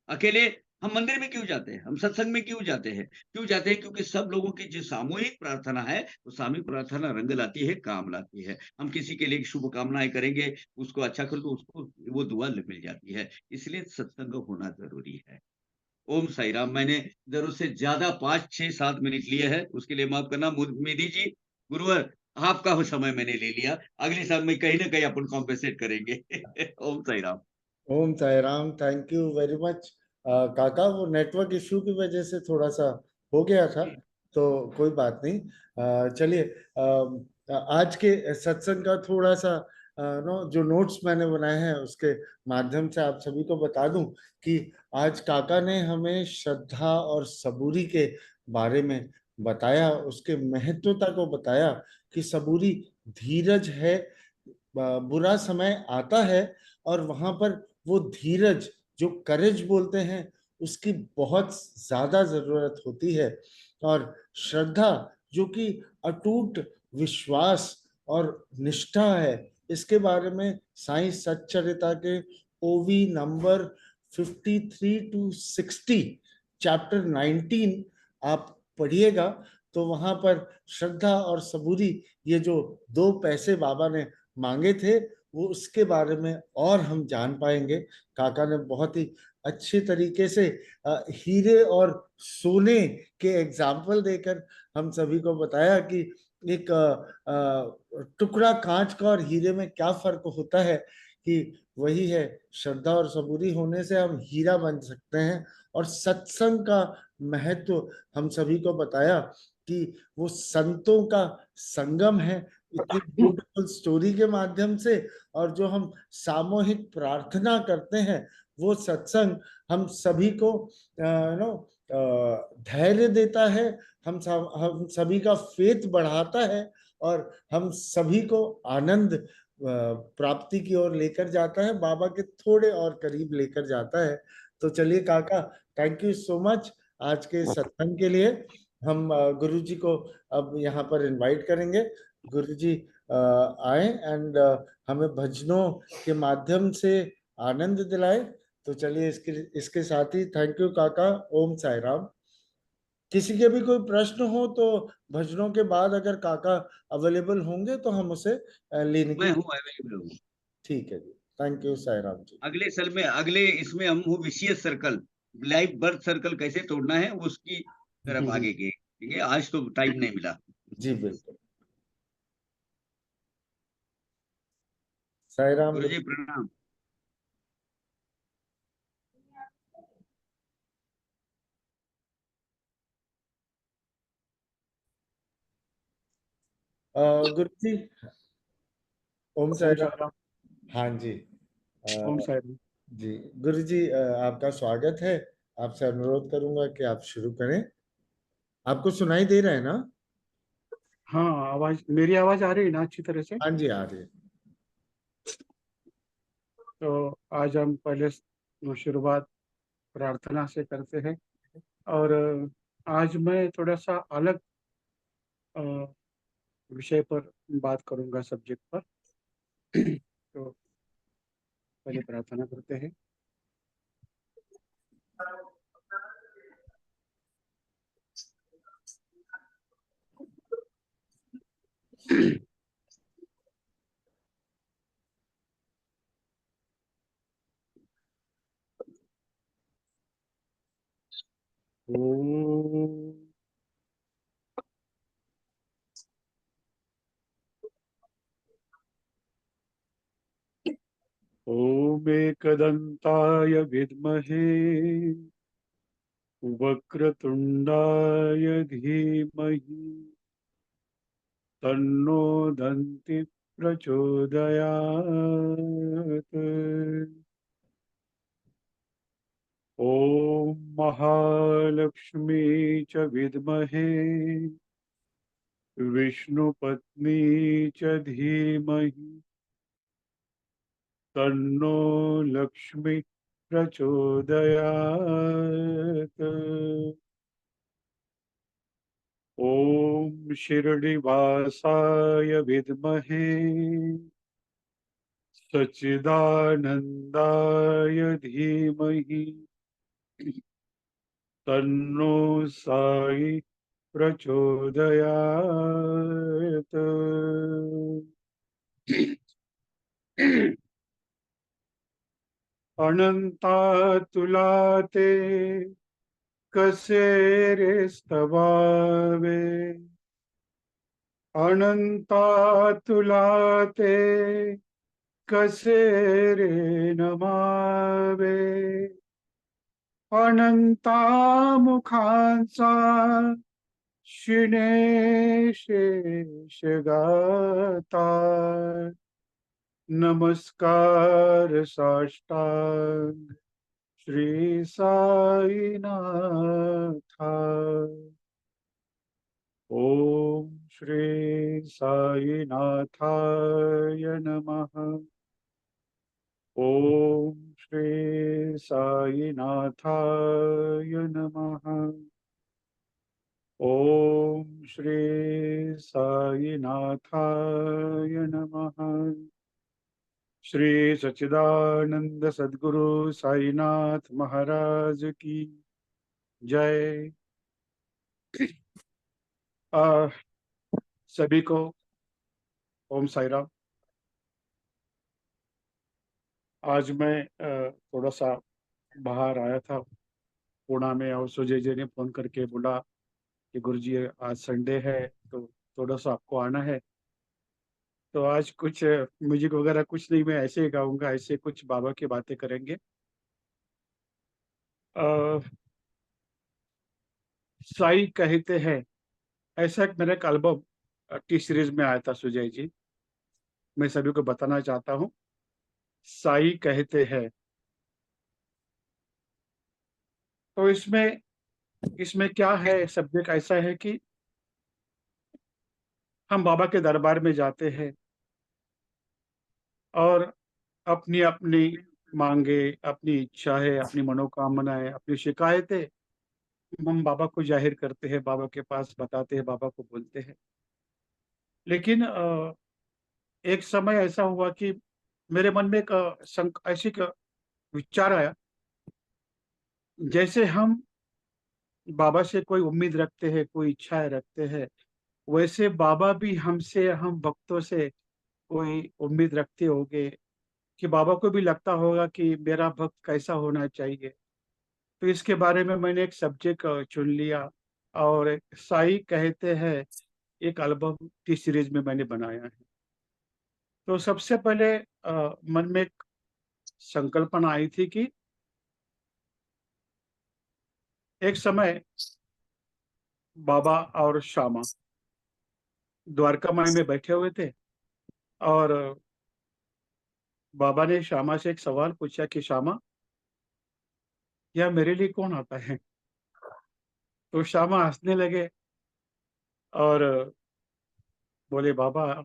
B: अकेले हम मंदिर में क्यों जाते हैं, हम सत्संग में क्यों जाते हैं? क्योंकि सब लोगों की जो सामूहिक प्रार्थना है, वो सामूहिक प्रार्थना रंग लाती है, काम लाती है। हम किसी के लिए शुभ कामनाएं करेंगे, उसको अच्छा कर, तो उसको वो दुआ मिल जाती है। इसलिए सत्संग होना जरूरी है। ओम साई राम। मैंने जरूरत से ज्यादा 5-6-7 मिनट लिए हैं, उसके लिए माफ करना मेदी जी। गुरुवर आपका वो समय मैंने ले लिया, अगले साल में कहीं ना कहीं अपन कॉम्पेंसेट करेंगे। Om Sai Ram.
A: Om Sai Ram, thank you very much. काका, वो नेटवर्क इशू की वजह से थोड़ा सा हो गया था, तो कोई बात नहीं। चलिए, आज के सत्संग का थोड़ा सा जो नोट्स मैंने बनाए हैं उसके माध्यम से आप सभी को बता दूं कि आज काका ने हमें श्रद्धा और सबूरी के बारे में बताया, उसके महत्वता को बताया कि सबूरी धीरज है। बुरा समय आता है और वहां पर वो धीरज, जो करेज बोलते हैं, उसकी बहुत ज्यादा जरूरत होती है। और श्रद्धा, जो कि अटूट विश्वास और निष्ठा है, इसके बारे में साईं सच्चरिता के ओवी नंबर 53-60 चैप्टर 19 आप पढ़िएगा, तो वहां पर श्रद्धा और सबूरी, ये जो 2 पैसे बाबा ने मांगे थे, वो उसके बारे में और हम जान पाएंगे। काका ने बहुत ही अच्छे तरीके से हीरे और सोने के एग्जाम्पल देकर हम सभी को बताया कि एक टुकड़ा कांच का और हीरे में क्या फर्क होता है, कि वही है, श्रद्धा और सबूरी होने से हम हीरा बन सकते हैं। और सत्संग का महत्व हम सभी को बताया कि वो संतों का संगम है, इतनी ब्यूटीफुल स्टोरी के माध्यम से। और जो हम सामूहिक प्रार्थना करते हैं, वो सत्संग हम सभी को नो धैर्य देता है, हम सभी का फेथ बढ़ाता है, और हम सभी को आनंद प्राप्ति की ओर लेकर जाता है, बाबा के थोड़े और करीब लेकर जाता है। तो चलिए काका, थैंक यू सो मच आज के सत्संग के लिए। हम गुरु जी को अब यहाँ पर इनवाइट करेंगे। गुरु जी आए एंड हमें भजनों के माध्यम से आनंद दिलाए। तो चलिए, इसके साथ ही थैंक यू काका। ओम साई राम। किसी के भी कोई प्रश्न हो तो भजनों के बाद अगर काका अवेलेबल होंगे तो हम उसे लेने
B: मैं
A: की।
B: हूँ, अवेलेबल हूँ।
A: ठीक है जी, थैंक यू साई राम जी।
B: अगले साल में, अगले इसमें हम वो vicious circle, life birth circle कैसे तोड़ना है उसकी तरफ आगे के, ठीक है। आज तो टाइम नहीं मिला।
A: जी बिल्कुल, साई राम।
B: गुरुजी प्रणाम।
A: गुरु जी, ओम साई
E: ओम
A: राम।
E: साई राम।
A: हाँ जी,
E: ओम साई राम।
A: जी गुरु जी, आपका स्वागत है। आपसे अनुरोध करूंगा कि आप शुरू करें। आपको सुनाई दे रहा है ना?
E: हाँ, आवाज, मेरी आवाज आ रही है ना अच्छी तरह से?
A: हाँ जी, आ रही है।
E: तो आज हम पहले शुरुआत प्रार्थना से करते हैं। और आज मैं थोड़ा सा अलग अ, विषय पर बात करूंगा, सब्जेक्ट पर। तो पहले प्रार्थना करते हैं। ओम ओम एकदंताय विद्महे वक्रतुंडाय धीमहि तन्नो दन्ति प्रचोदयात्। ॐ महालक्ष्मी च विद्महे विष्णुपत्नी च धीमहि तन्नो लक्ष्मी प्रचोदयात्। ॐ शिरडिवासाय विद्महे सच्चिदानन्दाय धीमहि तन्नो साई प्रचोदयात्। अनंतातुलाते कसे रे स्तवावे अनंतातुलाते कसे रे नमावे अनंता मुखांचा शिणे शेषगाता नमस्कार साष्टांग श्री साईनाथा। ओम श्री साईनाथाय नमः। ओम श्री साईनाथाय नमः। ओम श्री साईनाथाय नमः। श्री सच्चिदानंद सद्गुरु साईनाथ महाराज की जय। सभी को ओम साई राम। आज मैं थोड़ा सा बाहर आया था पुणे में, और सुजय जी ने फोन करके बोला कि गुरुजी आज संडे है तो थोड़ा सा आपको आना है। तो आज कुछ म्यूजिक वगैरह कुछ नहीं, मैं ऐसे ही गाऊंगा, ऐसे कुछ बाबा की बातें करेंगे। साई कहते हैं, ऐसा एक मेरा एक एल्बम टी सीरीज में आया था सुजय जी, मैं सभी को बताना चाहता हूँ। साई कहते हैं, तो इसमें इसमें क्या है, सब्जेक्ट ऐसा है कि हम बाबा के दरबार में जाते हैं और अपनी अपनी मांगे, अपनी इच्छाएं, अपनी मनोकामनाएं, अपनी शिकायतें हम बाबा को जाहिर करते हैं, बाबा के पास बताते हैं, बाबा को बोलते हैं। लेकिन एक समय ऐसा हुआ कि मेरे मन में एक ऐसी विचार आया, जैसे हम बाबा से कोई उम्मीद रखते हैं, कोई इच्छाएं रखते हैं, वैसे बाबा भी हमसे, हम भक्तों से कोई उम्मीद रखते होंगे, कि बाबा को भी लगता होगा कि मेरा भक्त कैसा होना चाहिए। तो इसके बारे में मैंने एक सब्जेक्ट चुन लिया और एक साई कहते हैं एक एल्बम की सीरीज में मैंने बनाया है। तो सबसे पहले मन में एक संकल्पना आई थी कि एक समय बाबा और श्यामा द्वारका माई में बैठे हुए थे और बाबा ने श्यामा से एक सवाल पूछा कि श्यामा, यह मेरे लिए कौन आता है? तो श्यामा हंसने लगे और बोले, बाबा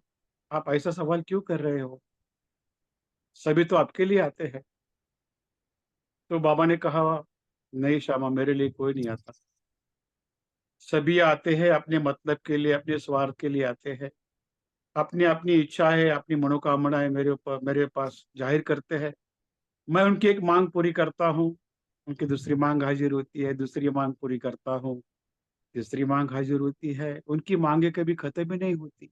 E: आप ऐसा सवाल क्यों कर रहे हो, सभी तो आपके लिए आते हैं। तो बाबा ने कहा, नहीं श्यामा, मेरे लिए कोई नहीं आता। सभी आते हैं अपने मतलब के लिए, अपने स्वार्थ के लिए आते हैं, अपनी अपनी इच्छा है, अपनी मनोकामनाएं मेरे पास जाहिर करते हैं। मैं उनकी एक मांग पूरी करता हूँ, उनकी दूसरी मांग हाजिर होती है, दूसरी मांग पूरी करता हूँ, तीसरी मांग हाजिर होती है। उनकी मांगे कभी खत्म ही नहीं होती।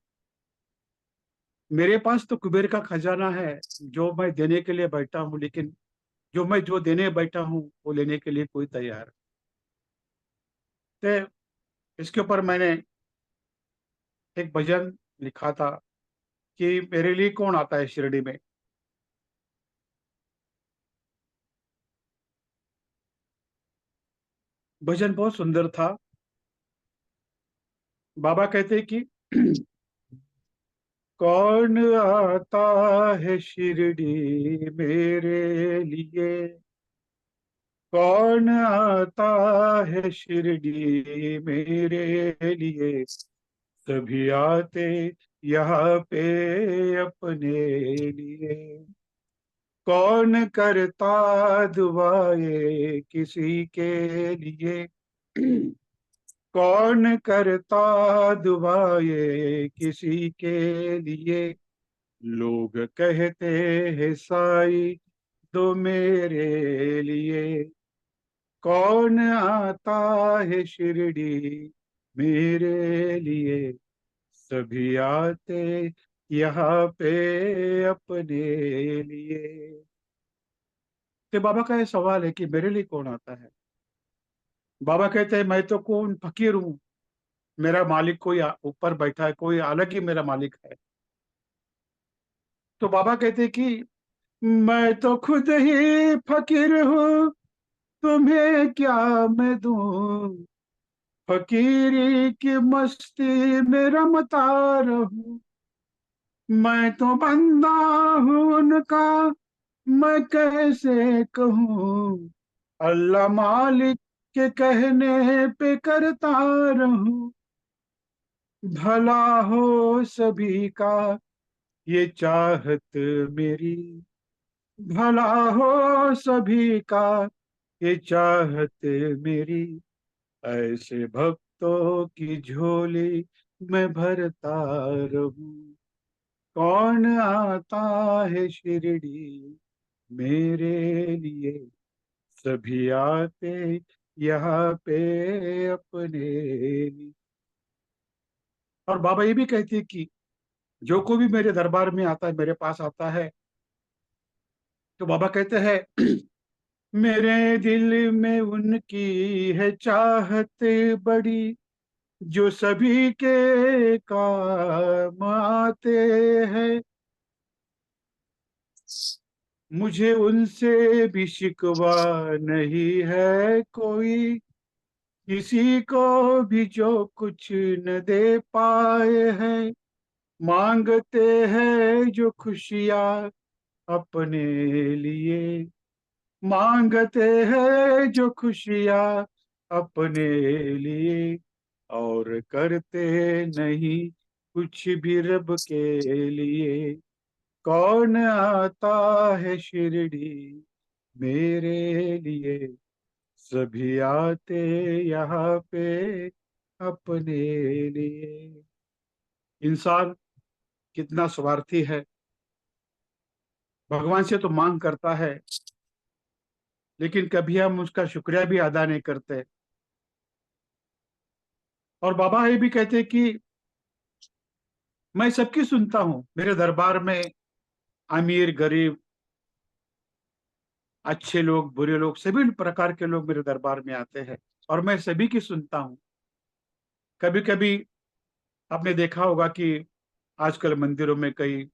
E: मेरे पास तो कुबेर का खजाना है जो मैं देने के लिए बैठा हूँ, लेकिन जो देने बैठा हूँ वो लेने के लिए कोई तैयार नहीं। तो इसके ऊपर मैंने एक भजन लिखा था कि मेरे लिए कौन आता है शिरडी में। भजन बहुत सुंदर था। बाबा कहते कि कौन आता है शिरडी मेरे लिए, कौन आता है शिरडी मेरे लिए, सभी आते यहाँ पे अपने लिए। कौन करता दुआएं किसी के लिए, कौन करता दुआएं किसी के लिए, लोग कहते हैं साई दो मेरे लिए। कौन आता है शिरडी मेरे लिए, सभी आते यहाँ पे अपने लिए। तो बाबा का ये सवाल है कि मेरे लिए कौन आता है। बाबा कहते हैं मैं तो कौन फकीर हूँ, मेरा मालिक कोई ऊपर बैठा है, कोई अलग ही मेरा मालिक है। तो बाबा कहते हैं कि मैं तो खुद ही फकीर हूँ, तुम्हें क्या मैं दूं, फकीरी की मस्ती में रमता रहूं। मैं तो बंदा हूँ उनका, मैं कैसे कहूँ, अल्लाह मालिक के कहने पे करता रहूं। भला हो सभी का ये चाहत मेरी, भला हो सभी का ये चाहत मेरी, ऐसे भक्तों की झोली मैं भरता रहूं। कौन आता है शिरडी मेरे लिए, सभी आते यहाँ पे अपने लिए। और बाबा ये भी कहते हैं कि जो कोई भी मेरे दरबार में आता है, मेरे पास आता है, तो बाबा कहते हैं मेरे दिल में उनकी है चाहत बड़ी, जो सभी के काम आते हैं। मुझे उनसे भी शिकवा नहीं है कोई, किसी को भी जो कुछ न दे पाए हैं। मांगते हैं जो खुशियाँ अपने लिए, मांगते हैं जो खुशियाँ अपने लिए, और करते नहीं कुछ भी रब के लिए। कौन आता है शिरडी मेरे लिए, सभी आते यहाँ पे अपने लिए। इंसान कितना स्वार्थी है, भगवान से तो मांग करता है, लेकिन कभी हम उसका शुक्रिया भी अदा नहीं करते। और बाबा ये भी कहते हैं कि मैं सबकी सुनता हूँ, मेरे दरबार में अमीर गरीब अच्छे लोग, बुरे लोग, सभी प्रकार के लोग मेरे दरबार में आते हैं और मैं सभी की सुनता हूँ। कभी कभी आपने देखा होगा कि आजकल मंदिरों में कई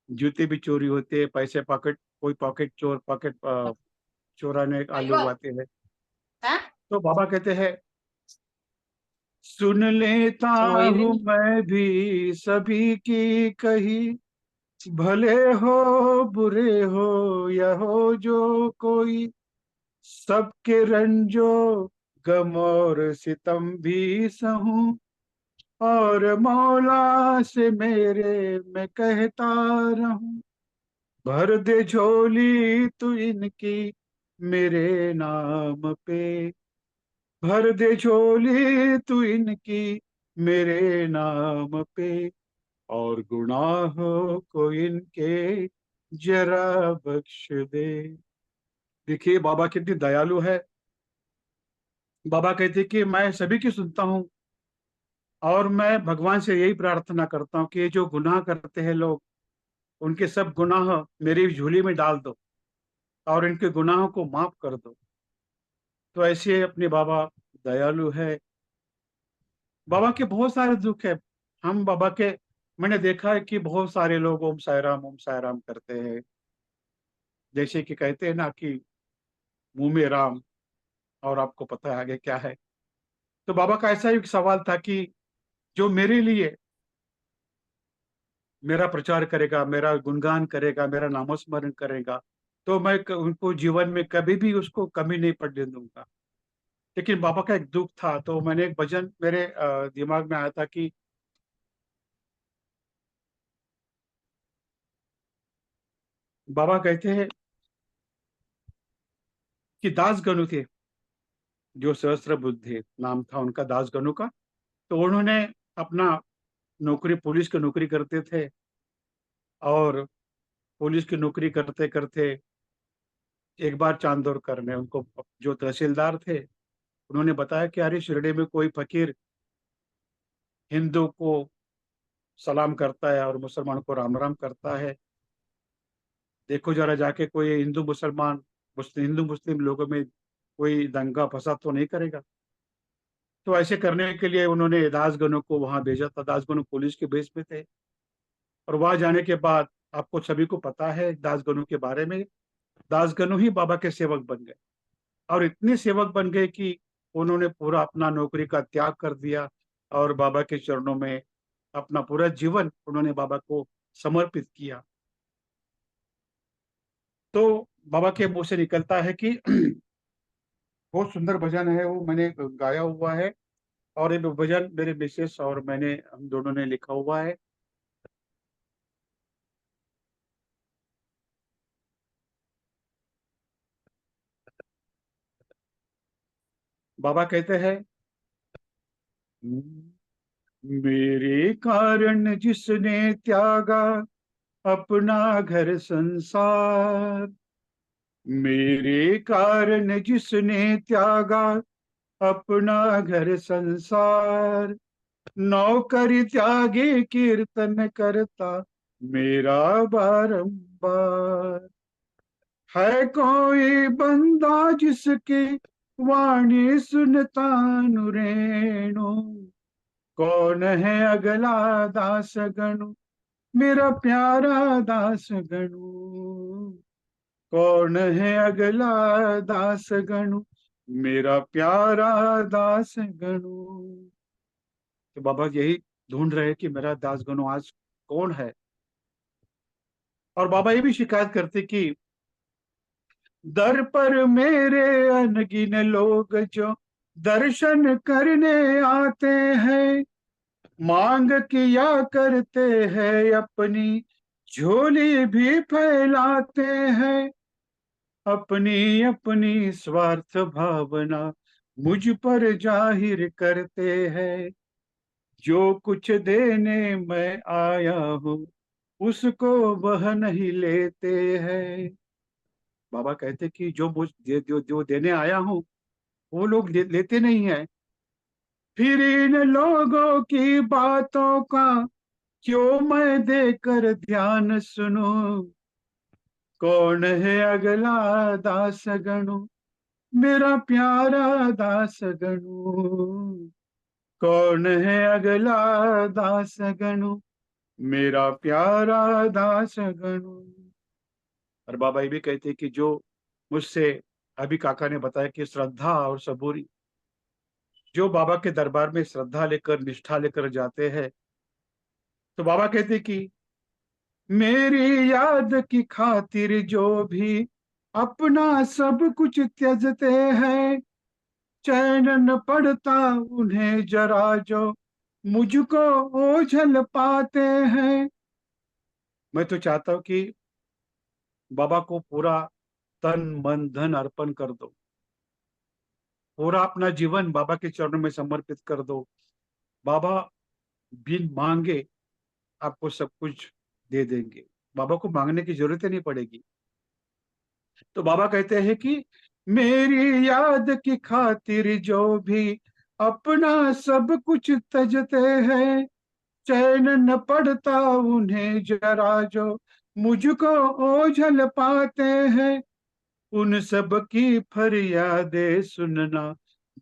E: जूते भी चोरी होते हैं, पैसे पॉकेट, कोई पॉकेट चोर, पॉकेट चोराने का लोग आते हैं। तो बाबा कहते हैं, सुन लेता हूँ मैं भी सभी की कही, भले हो बुरे हो या हो जो कोई, सबके रंजो गम और सितम भी सहूं, और मौला से मेरे मैं कहता रहूं, भर दे झोली तू इनकी मेरे नाम पे, भर दे झोली तू इनकी मेरे नाम पे, और गुनाहों को इनके जरा बख्श दे। देखिए बाबा कितनी दयालु है। बाबा कहते कि मैं सभी की सुनता हूँ और मैं भगवान से यही प्रार्थना करता हूँ कि ये जो गुनाह करते हैं लोग, उनके सब गुनाह मेरी झोली में डाल दो और इनके गुनाहों को माफ कर दो। तो ऐसे अपने बाबा दयालु है। बाबा के बहुत सारे दुख है। हम बाबा के, मैंने देखा है कि बहुत सारे लोग ओम साई राम करते हैं, जैसे कि कहते हैं ना कि मुंह में राम, और आपको पता है आगे क्या है। तो बाबा का ऐसा ही एक सवाल था कि जो मेरे लिए मेरा प्रचार करेगा, मेरा गुणगान करेगा, मेरा नामस्मरण करेगा, तो मैं उनको जीवन में कभी भी उसको कमी नहीं पड़ने दूंगा। लेकिन बाबा का एक दुख था, तो मैंने एक भजन मेरे दिमाग में आया था कि बाबा कहते हैं कि दास गनु थे, जो सहस्त्र बुद्धे नाम था उनका, दास गनु का। तो उन्होंने अपना नौकरी, पुलिस की नौकरी करते थे, और पुलिस की नौकरी करते करते एक बार चांदोरकर ने उनको, जो तहसीलदार थे, उन्होंने बताया कि अरे शिरडी में कोई फकीर हिंदू को सलाम करता है और मुसलमान को राम राम करता है, देखो जरा जाके कोई हिंदू मुसलमान, हिंदू मुस्लिम लोगों में कोई दंगा फसाद तो नहीं करेगा। तो ऐसे करने के लिए उन्होंने दासगणों को वहां भेजा था। दासगणु पुलिस के बेस में थे, और वहां जाने के बाद आपको सभी को पता है दासगणु के बारे में। दासगणु ही बाबा के सेवक बन गए, और इतने सेवक बन गए कि उन्होंने पूरा अपना नौकरी का त्याग कर दिया और बाबा के चरणों में अपना पूरा जीवन उन्होंने बाबा को समर्पित किया। तो बाबा के मुंह से निकलता है कि बहुत सुंदर भजन है, वो मैंने गाया हुआ है, और ये भजन मेरे मिसेस और मैंने, हम दोनों ने लिखा हुआ है। बाबा कहते हैं, मेरे कारण जिसने त्यागा अपना घर संसार, मेरे कारण जिसने त्यागा अपना घर संसार, नौकर त्यागे कीर्तन करता मेरा बारंबार, है कोई बंदा जिसकी वाणी सुनता नुरेणु, कौन है अगला दास गणु मेरा प्यारा दास गणु, कौन है अगला दास गणु मेरा प्यारा दास गणु। तो बाबा यही ढूंढ रहे कि मेरा दास गणु आज कौन है। और बाबा ये भी शिकायत करते कि दर पर मेरे अनगिन लोग जो दर्शन करने आते हैं, मांग किया करते हैं अपनी झोली भी फैलाते हैं, अपनी अपनी स्वार्थ भावना मुझ पर जाहिर करते हैं, जो कुछ देने मैं आया हूँ उसको वह नहीं लेते हैं। बाबा कहते कि जो देने आया हूँ वो लोग लेते नहीं है। फिर इन लोगों की बातों का क्यों मैं देकर ध्यान सुनूं, कौन है अगला दास गणु, मेरा प्यारा दास गणु। कौन है अगला दास गणु, मेरा प्यारा दास गणु। और बाबा ये भी कहते हैं कि जो मुझसे, अभी काका ने बताया कि श्रद्धा और सबूरी, जो बाबा के दरबार में श्रद्धा लेकर निष्ठा लेकर जाते हैं, तो बाबा कहते कि मेरी याद की खातिर जो भी अपना सब कुछ त्यजते हैं, चैन न पड़ता उन्हें जरा जो मुझको ओझल पाते हैं। मैं तो चाहता हूं कि बाबा को पूरा तन मन धन अर्पण कर दो, पूरा अपना जीवन बाबा के चरणों में समर्पित कर दो। बाबा बिन मांगे आपको सब कुछ दे देंगे, बाबा को मांगने की जरूरत ही नहीं पड़ेगी। तो बाबा कहते हैं कि मेरी याद की खातिर जो भी अपना सब कुछ तजते हैं, चैन न पड़ता उन्हें जरा जो मुझको ओझल पाते हैं। उन सब की फरियादें सुनना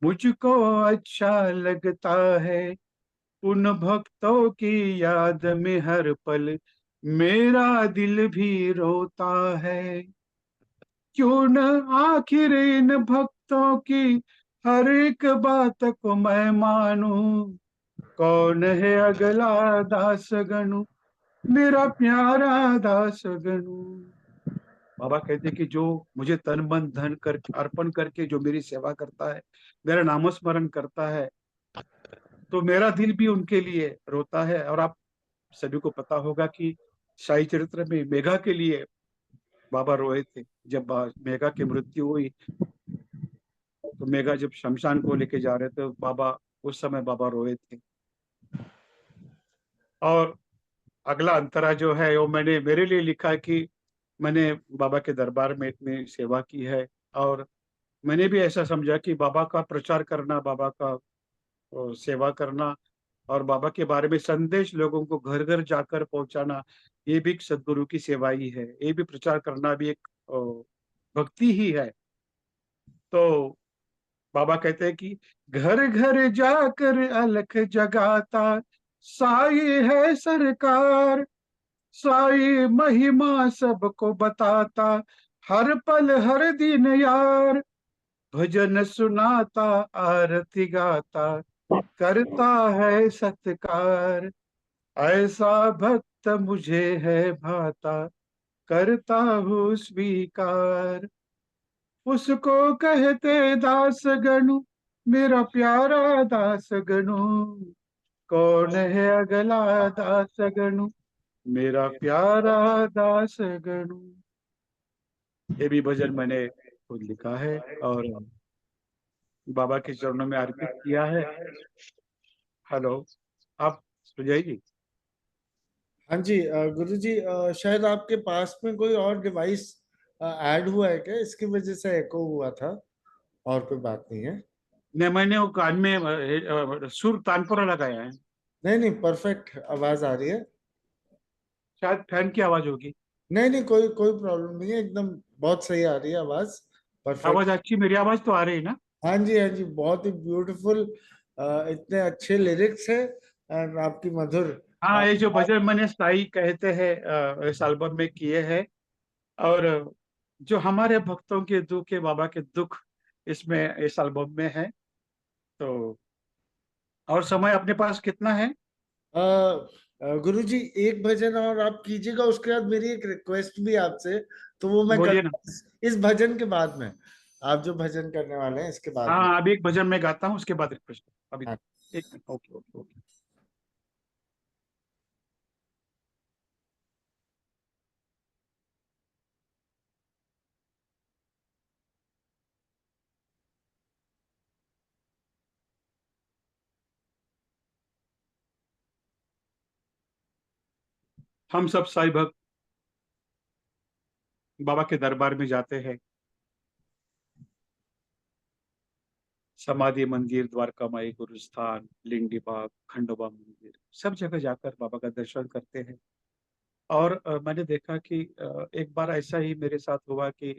E: मुझको अच्छा लगता है, उन भक्तों की याद में हर पल मेरा दिल भी रोता है। क्यों न आखिर इन भक्तों की हर एक बात को मैं मानूं। कौन है अगला दास गणु, मेरा प्यारा दास गणु। बाबा कहते कि जो मुझे तन मन धन कर अर्पण करके जो मेरी सेवा करता है, मेरा नामस्मरण करता है, तो मेरा दिल भी उनके लिए रोता है। और आप सभी को पता होगा कि शाही चरित्र में मेघा के लिए बाबा रोए थे। जब मेघा की मृत्यु हुई, तो मेघा जब शमशान को लेके जा रहे थे, बाबा उस समय बाबा रोए थे। और अगला अंतरा जो है वो मैंने मेरे लिए लिखा है कि मैंने बाबा के दरबार में इतनी सेवा की है, और मैंने भी ऐसा समझा कि बाबा का प्रचार करना, बाबा का सेवा करना, और बाबा के बारे में संदेश लोगों को घर घर जाकर पहुंचाना, ये भी एक सदगुरु की सेवा ही है। ये भी प्रचार करना भी एक भक्ति ही है। तो बाबा कहते हैं कि घर घर जाकर अलख जगाता साई है सरकार, साई महिमा सबको बताता हर पल हर दिन यार। भजन सुनाता आरती गाता करता है सत्कार, ऐसा भक्त मुझे है भाता करता हूँ स्वीकार। उसको कहते दास गणु, मेरा प्यारा दास गणु। कौन है अगला दास गणु, मेरा प्यारा दास गणु। ये भी भजन मैंने खुद लिखा है और बाबा के चरणों में अर्पित किया है। हेलो, आप सुजय जी।
A: हाँ जी गुरुजी, शायद आपके पास में कोई और डिवाइस ऐड हुआ है क्या, इसकी वजह से एको हुआ था, और कोई बात नहीं है।
E: ने मैंने वो कान में सुर तानपुरा लगाया है,
A: नहीं नहीं, परफेक्ट आवाज आ रही है।
E: शायद फैन की आवाज होगी।
A: नहीं नहीं, कोई कोई प्रॉब्लम नहीं है, एकदम बहुत सही आ रही है आवाज, परफेक्ट।
E: आवाज अच्छी, मेरी आवाज तो आ रही है ना?
A: हाँ जी हाँ जी, बहुत ही ब्यूटीफुल, इतने अच्छे लिरिक्स है और आपकी मधुर
E: हाँ, ये जो
A: आवाज।
E: भजन मैंने साई कहते हैं इस एल्बम में किए हैं। और जो हमारे भक्तों के दुख है, बाबा के दुख इसमें इस एल्बम में है। तो और समय अपने पास कितना है?
A: गुरुजी, एक भजन और आप कीजिएगा, उसके बाद मेरी एक रिक्वेस्ट भी आपसे, तो वो मैं
E: बोलिए ना।
A: करूँगा इस भजन के बाद में। आप जो भजन करने वाले हैं इसके बाद में।
E: हाँ, अभी एक भजन मैं गाता हूँ, उसके बाद रिक्वेस्ट। अभी
A: हाँ।
E: एक मिनट। Okay okay okay. हम सब साई भक्त बाबा के दरबार में जाते हैं। समाधि मंदिर, द्वारका माई गुरुस्थान, लिंगडी बाग, खंडोबा मंदिर, सब जगह जाकर बाबा का दर्शन करते हैं। और मैंने देखा कि एक बार ऐसा ही मेरे साथ हुआ कि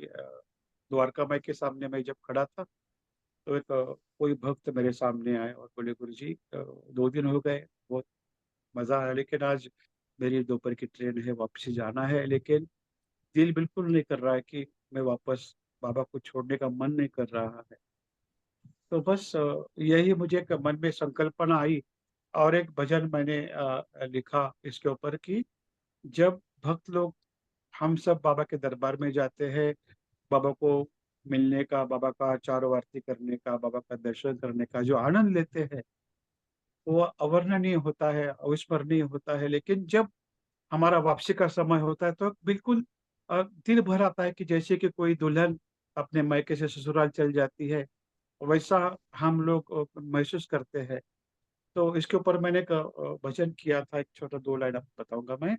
E: द्वारका माई के सामने मैं जब खड़ा था, तो एक कोई भक्त मेरे सामने आए और बोले, गुरु जी 2 दिन हो गए, बहुत मजा आया, लेकिन आज मेरी दोपहर की ट्रेन है, वापसी जाना है, लेकिन दिल बिल्कुल नहीं कर रहा है कि मैं वापस, बाबा को छोड़ने का मन नहीं कर रहा है। तो बस यही मुझे एक मन में संकल्पना आई और एक भजन मैंने लिखा इसके ऊपर कि जब भक्त लोग, हम सब बाबा के दरबार में जाते हैं, बाबा को मिलने का, बाबा का चारों आरती करने का, बाबा का दर्शन करने का जो आनंद लेते हैं, वो अवर्णनीय होता है, अविस्मरणीय होता है। लेकिन जब हमारा वापसी का समय होता है तो बिल्कुल दिल भर आता है कि जैसे कि कोई दुल्हन अपने मायके से ससुराल चल जाती है, वैसा हम लोग महसूस करते हैं। तो इसके ऊपर मैंने एक भजन किया था, एक छोटा 2 लाइन आपको बताऊंगा मैं।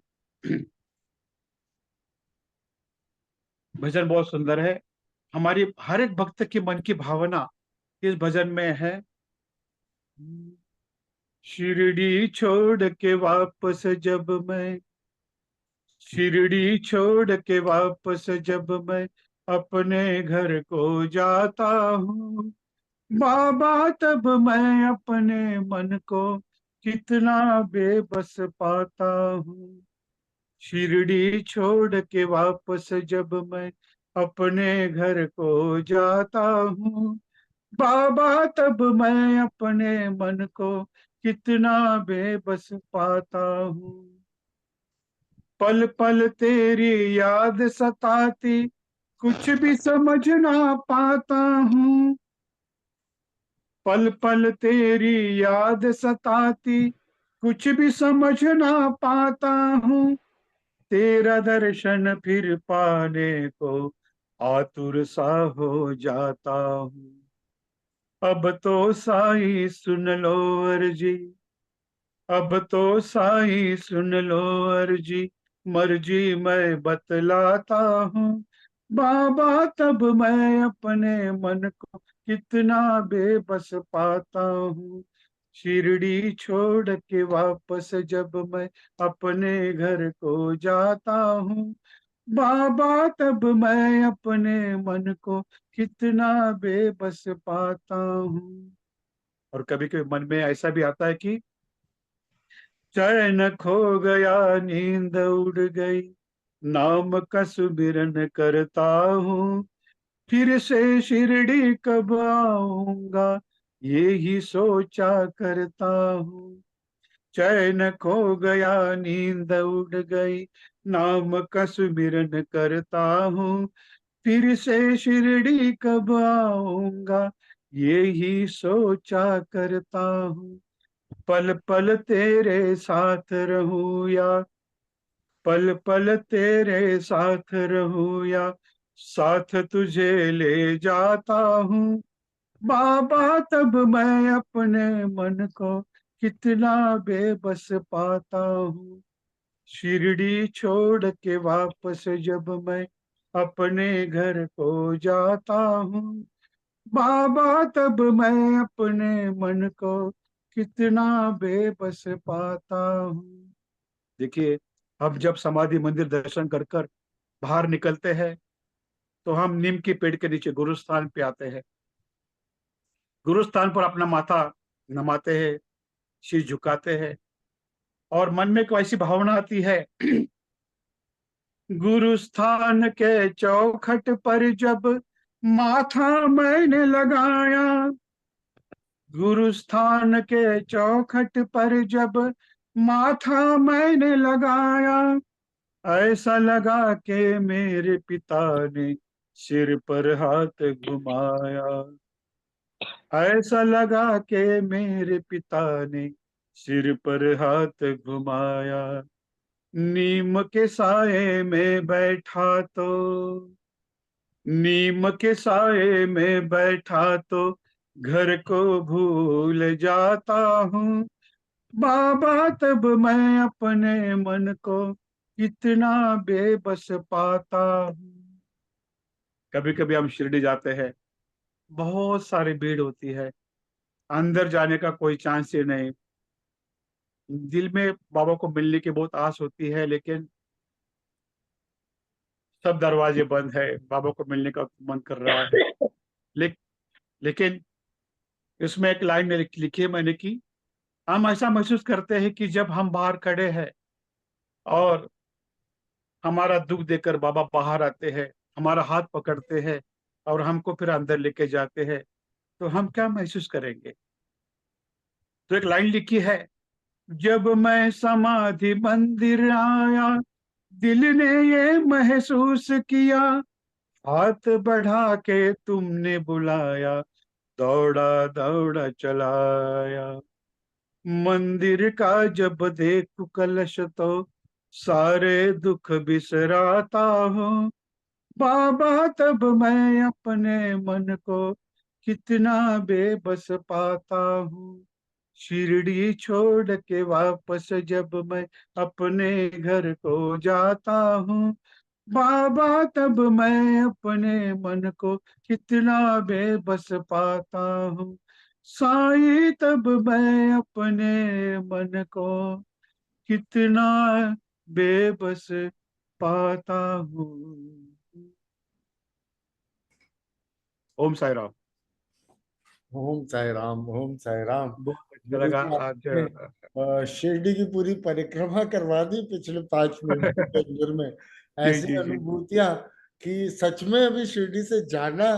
E: भजन बहुत सुंदर है, हमारी हर एक भक्त की मन की भावना इस भजन में है। शिरडी छोड़ के वापस जब मैं, शिरडी छोड़ के वापस जब मैं अपने घर को जाता हूँ, बाबा तब मैं अपने मन को कितना बेबस पाता हूँ। शिरडी छोड़ के वापस जब मैं अपने घर को जाता हूँ, बाबा तब मैं अपने मन को कितना बेबस पाता हूँ। पल पल तेरी याद सताती, कुछ भी समझ ना पाता हूँ। पल पल तेरी याद सताती, कुछ भी समझ ना पाता हूँ। तेरा दर्शन फिर पाने को आतुर सा हो जाता हूँ। अब तो साईं सुन लो अर्जी, अब तो साईं सुन लो अर्जी, मर्जी मैं बतलाता हूँ, बाबा तब मैं अपने मन को कितना बेबस पाता हूँ। शिरडी छोड़ के वापस जब मैं अपने घर को जाता हूँ, बाबा तब मैं अपने मन को कितना बेबस पाता हूँ। और कभी कभी मन में ऐसा भी आता है कि चैन खो गया, नींद उड़ गई, नाम का सुमिरन करता हूँ, फिर से शिरडी कब आऊंगा, ये ही सोचा करता हूँ। चैन खो गया, नींद उड़ गई, नाम का सुमिरन करता हूँ, फिर से शिरडी कब आऊंगा, ये ही सोचा करता हूँ। पल पल तेरे साथ रहूं या, पल पल तेरे साथ रहूं या, साथ तुझे ले जाता हूँ, बाबा तब मैं अपने मन को कितना बेबस पाता हूँ। शिरडी छोड़ के वापस जब मैं अपने घर को जाता हूँ, बाबा तब मैं अपने मन को कितना बेबस पाता हूँ। देखिए, हम जब समाधि मंदिर दर्शन कर कर बाहर निकलते हैं, तो हम नीम के पेड़ के नीचे गुरु स्थान पे आते हैं, गुरु स्थान पर अपना माथा नमाते हैं, शीश झुकाते हैं, और मन में कोई ऐसी भावना आती है, गुरु स्थान के चौखट पर जब माथा मैंने लगाया, गुरु स्थान के चौखट पर जब माथा मैंने लगाया, ऐसा लगा के मेरे पिता ने सिर पर हाथ घुमाया, ऐसा लगा के मेरे पिता ने सिर पर हाथ घुमाया। नीम के साए में बैठा तो, नीम के साए में बैठा तो घर को भूल जाता हूँ, बाबा तब मैं अपने मन को कितना बेबस पाता हूँ। कभी कभी हम शिरडी जाते हैं, बहुत सारी भीड़ होती है, अंदर जाने का कोई चांस ही नहीं, दिल में बाबा को मिलने की बहुत आस होती है, लेकिन सब दरवाजे बंद है, बाबा को मिलने का मन कर रहा है। लेकिन इसमें एक लाइन में लिखी है मैंने कि हम ऐसा महसूस करते हैं कि जब हम बाहर खड़े हैं और हमारा दुख देखकर बाबा बाहर आते हैं, हमारा हाथ पकड़ते हैं और हमको फिर अंदर लेके जाते हैं, तो हम क्या महसूस करेंगे। तो एक लाइन लिखी है, जब मैं समाधि मंदिर आया, दिल ने ये महसूस किया, हाथ बढ़ा के तुमने बुलाया, दौड़ा दौड़ा चलाया। मंदिर का जब देखूं कलश तो सारे दुख बिसराता हूँ। बाबा तब मैं अपने मन को कितना बेबस पाता हूँ। शिरडी छोड़ के वापस जब मैं अपने घर को जाता हूँ, बाबा तब मैं अपने मन को कितना बेबस पाता हूँ। साईं तब मैं अपने मन को कितना बेबस पाता हूँ। ओम साई राम।
A: ओम साई राम, ओम साई राम।
E: बहुत अच्छा
A: गुरु
E: लगा
A: जी,
E: आज।
A: आपने शिरडी की पूरी परिक्रमा करवा दी पिछले 5 मिनट के अंदर में।
E: जी
A: ऐसी
E: जी जी
A: अनुभूतियां कि सच में अभी शिरडी से जाना,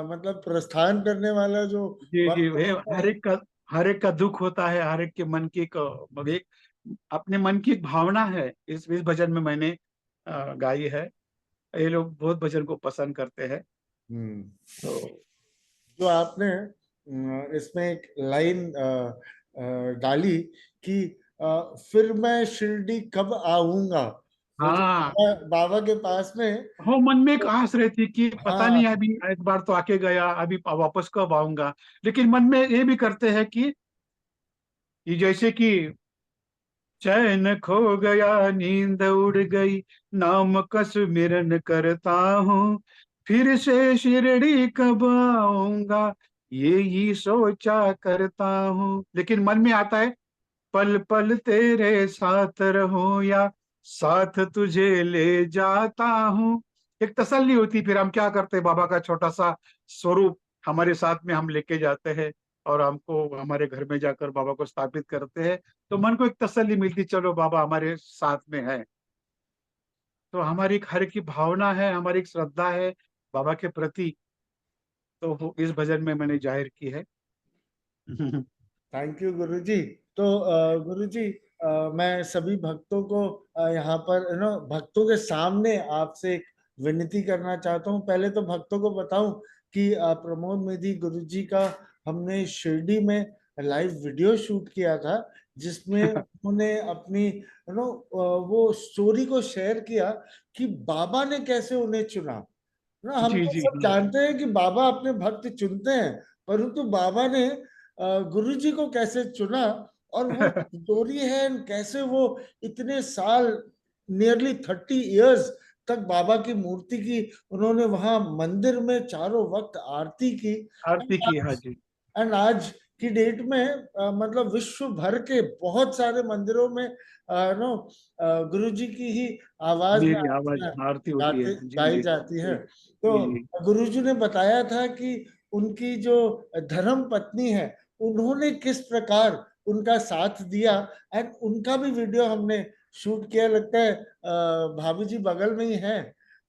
A: मतलब प्रस्थान करने वाला जो
E: जी जी।
A: वक्त होता है।
E: हर एक का दुख होता है, हर एक के मन की एक अपने मन की एक भावना है। इस भजन में मैंने गाई है। ये लोग बहुत भजन को पसंद करते हैं।
A: हम्म।
E: तो
A: जो आपने इसमें एक लाइन डाली कि फिर मैं शिरडी कब आऊंगा, वो जो
E: हाँ,
A: बाबा के पास में।
E: हो मन में एक आस रहती कि पता
A: हाँ।
E: नहीं, अभी एक बार तो आके गया, अभी वापस कब आऊंगा। लेकिन मन में ये भी करते हैं कि ये जैसे कि चैन खो गया, नींद उड़ गई, नाम का सुमिरन करता हूँ, फिर से शिरडी कब आऊंगा, ये ही सोचा करता हूँ। लेकिन मन में आता है, पल पल तेरे साथ रहूं या साथ तुझे ले जाता हूँ। एक तसल्ली होती। फिर हम क्या करते हैं, बाबा का छोटा सा स्वरूप हमारे साथ में हम लेके जाते हैं और हमको हमारे घर में जाकर बाबा को स्थापित करते हैं। तो मन को एक तसल्ली मिलती, चलो बाबा हमारे साथ में है। तो हमारी एक हर की भावना है, हमारी एक श्रद्धा है बाबा के प्रति। तो वो इस भजन में मैंने जाहिर की है।
A: थैंक यू गुरु जी। तो गुरु जी, मैं सभी भक्तों को यहाँ पर भक्तों के सामने आपसे एक विनती करना चाहता हूँ। पहले तो भक्तों को बताऊं कि प्रमोद मेधी गुरु जी का हमने शिरडी में लाइव वीडियो शूट किया था, जिसमें उन्होंने अपनी वो स्टोरी को शेयर किया कि बाबा ने कैसे उन्हें चुना। ना हम
E: जी
A: तो
E: जी
A: सब
E: हाँ।
A: जानते हैं कि बाबा अपने भक्त चुनते हैं, परंतु बाबा ने गुरु जी को कैसे चुना, और वो स्टोरी है कैसे वो इतने साल, नियरली 30 इयर्स तक बाबा की मूर्ति की उन्होंने वहां मंदिर में चारों वक्त आरती की।
E: आरती की, हाँ जी।
A: एंड आज की डेट में मतलब विश्व भर के बहुत सारे मंदिरों में नो गुरु जी की ही आवाज में
E: मेरी आवाज आरती होती है,
A: गाते
E: जी
A: गाई
E: जी
A: जाती है।
E: जी
A: तो
E: जी
A: गुरु जी ने बताया था कि उनकी जो धर्म पत्नी है, उन्होंने किस प्रकार उनका साथ दिया। एंड उनका भी वीडियो हमने शूट किया, लगता है भाभी जी बगल में ही है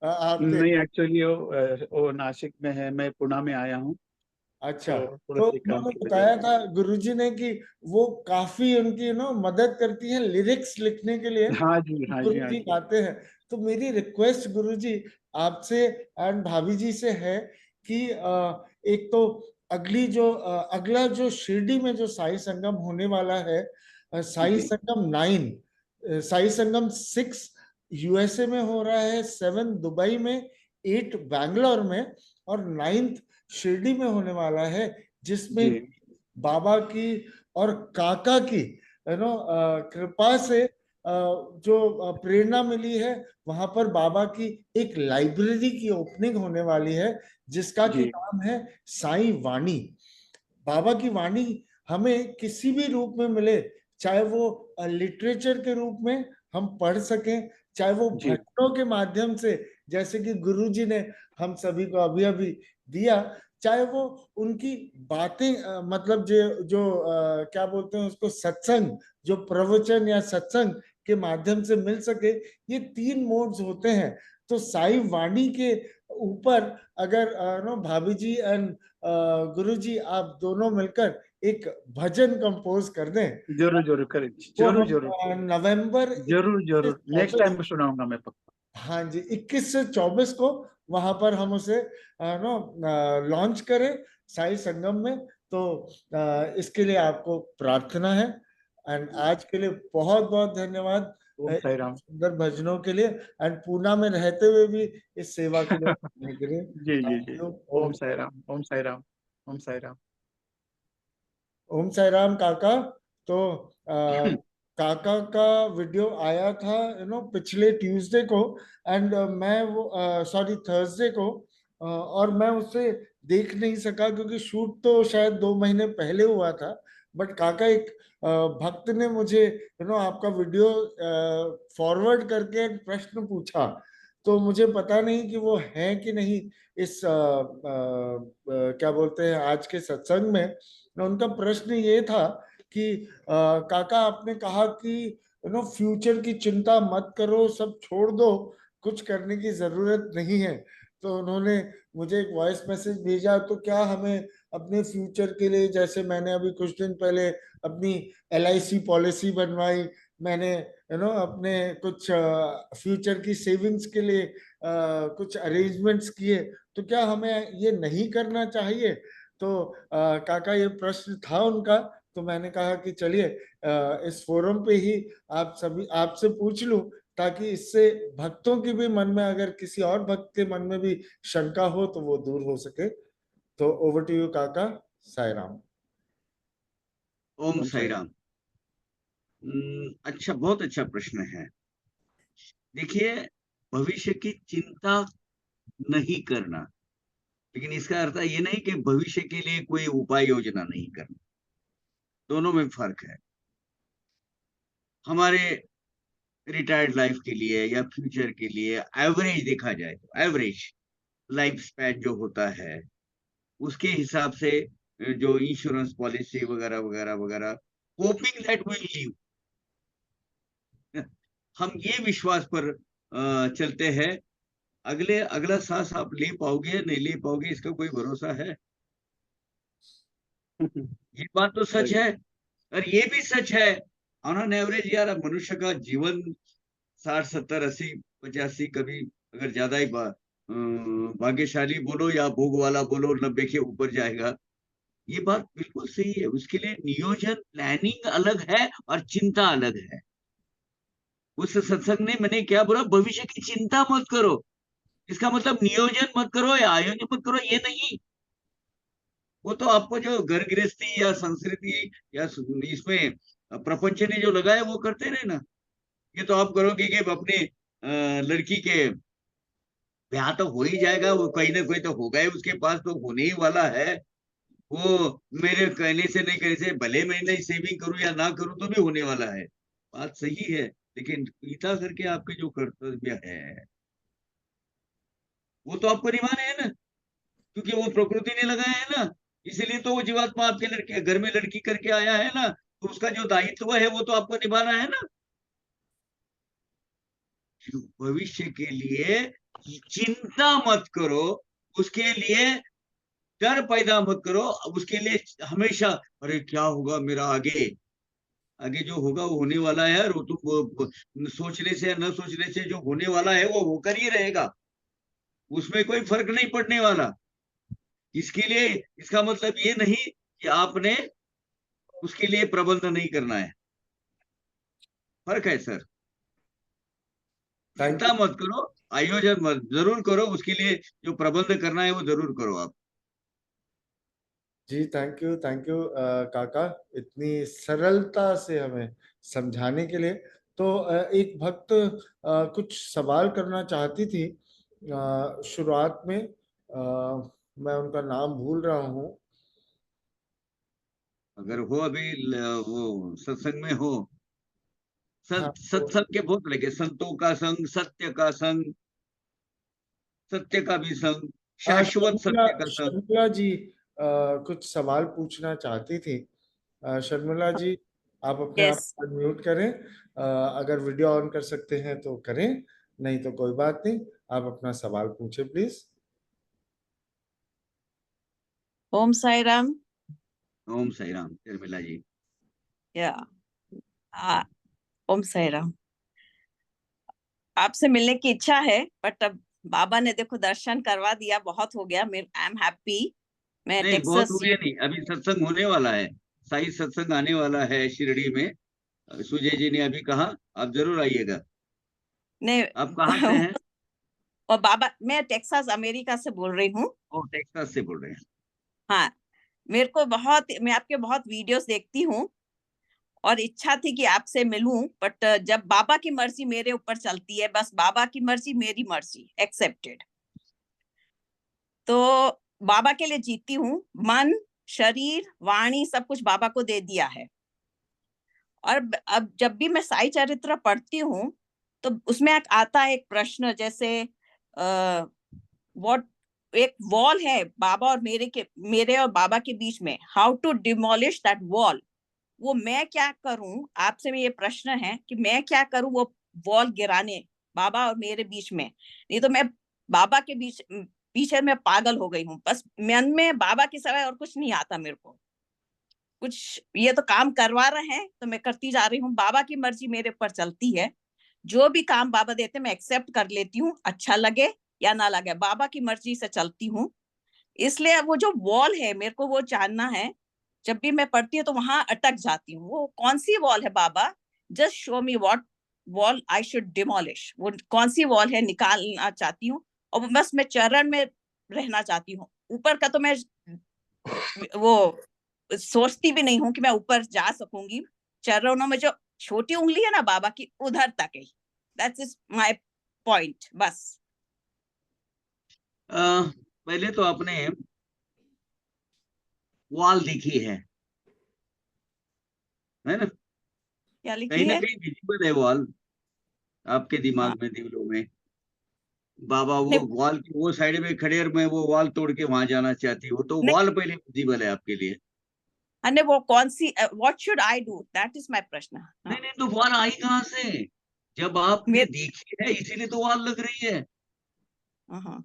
A: आपके।
E: नहीं, एक्चुअली वो नासिक में है, मैं पुणे में आया हूँ।
A: अच्छा।
E: तो थोड़ा
A: तो
E: सी काम
A: उन्होंने
E: की वजह
A: बताया
E: से।
A: था गुरुजी ने कि वो काफी उनकी मदद करती हैं लिरिक्स लिखने के लिए।
E: हाँ जी हाँ जी हाँ
A: गुरुजी
E: जी।
A: गाते हैं। तो मेरी रिक्वेस्ट गुरुजी आपसे एंड भाभी जी से है कि एक तो अगला जो शिरडी में जो साई संगम होने वाला है, साई
E: जी
A: संगम 9, साई संगम 6 यूएसए में हो रहा है, 7 दुबई में, 8 बैंगलोर में, और 9 शिरडी में होने वाला है, जिसमें
E: जी
A: बाबा की और काका की कृपा से जो प्रेरणा मिली है, वहां पर बाबा की एक लाइब्रेरी की ओपनिंग होने वाली है, जिसका की
E: जी
A: नाम है साईं वाणी। बाबा की वाणी हमें किसी भी रूप में मिले, चाहे वो लिटरेचर के रूप में हम पढ़ सकें, चाहे वो
E: जी
A: भजनों के माध्यम से जैसे कि गुरुजी ने हम सभी को अभी अभी दिया, चाहे वो उनकी बातें मतलब जो जो क्या बोलते हैं उसको, सत्संग, जो प्रवचन या सत्संग के माध्यम से मिल सके। ये 3 मोड्स होते हैं। तो साई वाणी के ऊपर अगर नो भाभी जी एंड गुरुजी आप दोनों मिलकर एक भजन कंपोज कर दें,
E: जरूर जरूर करें,
A: वो
E: जरूर
A: हम
E: जरूर
A: नवंबर
E: जरूर
A: 21 से
E: जरूर नेक्स्ट
A: 24,
E: टाइम सुनाऊंगा मैं पक्का।
A: हाँ जी, 21 से 24 को वहां पर हम उसे नो लॉन्च करें साई संगम में। तो इसके लिए आपको प्रार्थना है। एंड आज के लिए बहुत बहुत धन्यवाद
E: ओम साई राम।
A: सुंदर भजनों के लिए, एंड पूना में रहते हुए भी इस सेवा के लिए करने के लिए।
E: जी जी
A: थैंक
E: जी।
A: यू।
E: ओम साई राम, ओम साई राम, ओम साई राम।
A: ओम साई राम काका। तो काका का वीडियो आया था पिछले ट्यूसडे को, एंड मैं वो सॉरी थर्सडे को, और मैं उसे देख नहीं सका क्योंकि शूट तो शायद 2 महीने पहले हुआ था। बट काका, एक भक्त ने मुझे आपका वीडियो फॉरवर्ड करके एक प्रश्न पूछा। तो मुझे पता नहीं कि वो है कि नहीं इस क्या बोलते हैं आज के सत्संग में। उनका प्रश्न ये था कि काका आपने कहा कि फ्यूचर की चिंता मत करो, सब छोड़ दो, कुछ करने की जरूरत नहीं है। तो उन्होंने मुझे एक वॉइस मैसेज भेजा। तो क्या हमें अपने फ्यूचर के लिए, जैसे मैंने अभी कुछ दिन पहले अपनी LIC पॉलिसी बनवाई, मैंने अपने कुछ फ्यूचर की सेविंग्स के लिए कुछ अरेंजमेंट्स किए, तो क्या हमें ये नहीं करना चाहिए? तो काका, ये प्रश्न था उनका। तो मैंने कहा कि चलिए इस फोरम पे ही आप सभी आपसे पूछ लूं, ताकि इससे भक्तों के भी मन में, अगर किसी और भक्त के मन में भी शंका हो तो वो दूर हो सके। तो ओवर टू यू काका। साई राम।
B: ओम
E: ओम
B: साई
E: साई राम।
B: राम। अच्छा, बहुत अच्छा प्रश्न है। देखिए, भविष्य की चिंता नहीं करना, लेकिन इसका अर्थ ये नहीं कि भविष्य के लिए कोई उपाय योजना नहीं करना। दोनों में फर्क है। हमारे रिटायर्ड लाइफ के लिए या फ्यूचर के लिए एवरेज देखा जाए तो एवरेज लाइफ स्पैन जो होता है, उसके हिसाब से जो इंश्योरेंस पॉलिसी वगैरह वगैरह वगैरह, होपिंग दैट विल लीव, हम ये विश्वास पर चलते हैं। अगला सांस आप ले पाओगे नहीं ले पाओगे, इसका कोई भरोसा है? ये बात तो सच है। और ये भी सच है, ऑन एन एवरेज यार, मनुष्य का जीवन 60 70 80 85, कभी अगर ज्यादा ही भाग्यशाली बोलो या भोग वाला बोलो, 90 के ऊपर जाएगा। ये बात बिल्कुल सही है। उसके लिए नियोजन, प्लानिंग अलग है और चिंता अलग है। उस सत्संग ने मैंने क्या बोला, भविष्य की चिंता मत करो। इसका मतलब नियोजन मत करो या आयोजन मत करो, ये नहीं। वो तो आपको जो घर गृहस्थी या संस्कृति या इसमें प्रपंच ने जो लगाया वो करते रहे ना। ये तो आप करोगे कि अपने लड़की के ब्याह तो हो ही जाएगा, वो कहीं ना कहीं तो होगा ही, उसके पास तो होने ही वाला है। वो मेरे कहने से नहीं कहने से, भले मैं नहीं सेविंग करूं या ना करूं तो भी होने वाला है। बात सही है, लेकिन पिता करके आपके जो कर्तव्य है वो तो आपको निभाने है ना, क्योंकि वो प्रकृति ने लगाया है ना। इसीलिए तो वो जीवात्मा आपके लड़के घर में लड़की करके आया है ना, तो उसका जो दायित्व है वो तो आपको निभाना है ना। भविष्य के लिए चिंता मत करो, उसके लिए डर पैदा मत करो। उसके लिए हमेशा, अरे क्या होगा मेरा आगे, आगे जो होगा वो होने वाला है। और सोचने से या न सोचने से जो होने वाला है वो होकर ही रहेगा, उसमें कोई फर्क नहीं पड़ने वाला। इसके लिए इसका मतलब ये नहीं कि आपने उसके लिए प्रबंध नहीं करना है। फर्क है सर।
A: थैंक
B: चिंता
A: यू
B: मत करो, आयोजन मत जरूर करो, उसके लिए जो प्रबंध करना है वो जरूर करो आप।
A: जी। थैंक यू काका, इतनी सरलता से हमें समझाने के लिए। तो एक भक्त कुछ सवाल करना चाहती थी शुरुआत में। मैं उनका नाम भूल रहा हूँ।
B: अगर हो अभी वो सत्संग में हो,
A: हाँ,
B: सत्संग के बहुत लगे, संतों का संग, सत्य का संग, सत्य का भी संग, शाश्वत सत्य का संग।
A: शर्मिला जी कुछ सवाल पूछना चाहती थी। शर्मिला जी, आप अपने आप
D: Yes.
A: म्यूट करें। अगर वीडियो ऑन कर सकते हैं तो करें, नहीं तो कोई बात नहीं, आप अपना सवाल पूछें please.
D: Om Sai Ram.
B: Om Sai Ram Sharmila ji.
D: Yeah. Om Sai Ram. आपसे मिलने की इच्छा है, बट अब बाबा ने देखो दर्शन करवा दिया, बहुत हो गया। I am happy. मैं
B: नहीं, बहुत हो
D: टेक्सास
B: गया नहीं, अभी सत्संग होने वाला है, साई सत्संग आने वाला है शिरडी में। सुजय जी ने अभी कहा आप जरूर आइएगा।
D: ने
B: आप कहाँ से हैं?
D: और बाबा, मैं टेक्सास अमेरिका से बोल रही हूँ।
B: ओ, टेक्सास से बोल रहे हैं।
D: हाँ, मेरे को मैं आपके बहुत वीडियोस देखती हूँ और इच्छा थी कि आपसे मिलूं, बट जब बाबा की मर्जी मेरे ऊपर चलती है, बस बाबा की मर्जी मेरी मर्जी, एक्सेप्टेड। तो बाबा के लिए जीती हूँ, मन, शरीर, वाणी सब कुछ बाबा को दे दिया है। और अब जब भी मैं साई चरित्र पढ़ती हूँ तो उसमें आता है एक प्रश्न, जैसे व्हाट, एक वॉल है बाबा और मेरे और बाबा के बीच में, how to demolish that wall. वो मैं क्या करूं, आपसे में ये प्रश्न है कि मैं क्या करूं वो वॉल गिराने बाबा और मेरे बीच में। नहीं तो मैं बाबा के पीछे मैं पागल हो गई हूँ। बस मन में बाबा के सिवाय और कुछ नहीं आता मेरे को। कुछ ये तो काम करवा रहे हैं तो मैं करती जा रही हूँ, बाबा की मर्जी मेरे ऊपर चलती है। जो भी काम बाबा देते मैं एक्सेप्ट कर लेती हूँ, अच्छा लगे या ना लगे, बाबा की मर्जी से चलती हूँ। इसलिए वो जो वॉल है मेरे को वो जानना है। जब भी मैं पढ़ती हूँ तो वहां अटक जाती हूँ, वो कौन सी वॉल है बाबा, just show me what wall I should demolish. वो कौन सी वॉल है निकालना चाहती हूँ, और बस मैं चरण में रहना चाहती हूँ। ऊपर का तो मैं वो सोचती भी नहीं हूँ कि मैं ऊपर जा सकूंगी। चरणों में जो छोटी उंगली है ना बाबा की, उधर तक ही, दैट्स इज माय पॉइंट बस।
B: पहले तो आपने वॉल देखी है ना?
D: क्या
B: कहीं
D: लिखी
B: ना
D: है?
B: कहीं विजिबल है वॉल आपके
D: हाँ,
B: दिमाग में, दिलों में। बाबा वो
D: नहीं
B: वॉल की वो साइड में खड़े और मैं वो वॉल तोड़ के वहां जाना चाहती हूँ, तो
D: नहीं,
B: वॉल पहले विजिबल है आपके लिए।
D: अन्य वो कौन सी, what should I do, that is my प्रश्न।
B: नहीं
D: हाँ,
B: नहीं, तो वॉल आई कहाँ से? जब आपने
D: मेरे
B: देखी है इसीलिए तो वॉल लग रही है।
D: हाँ,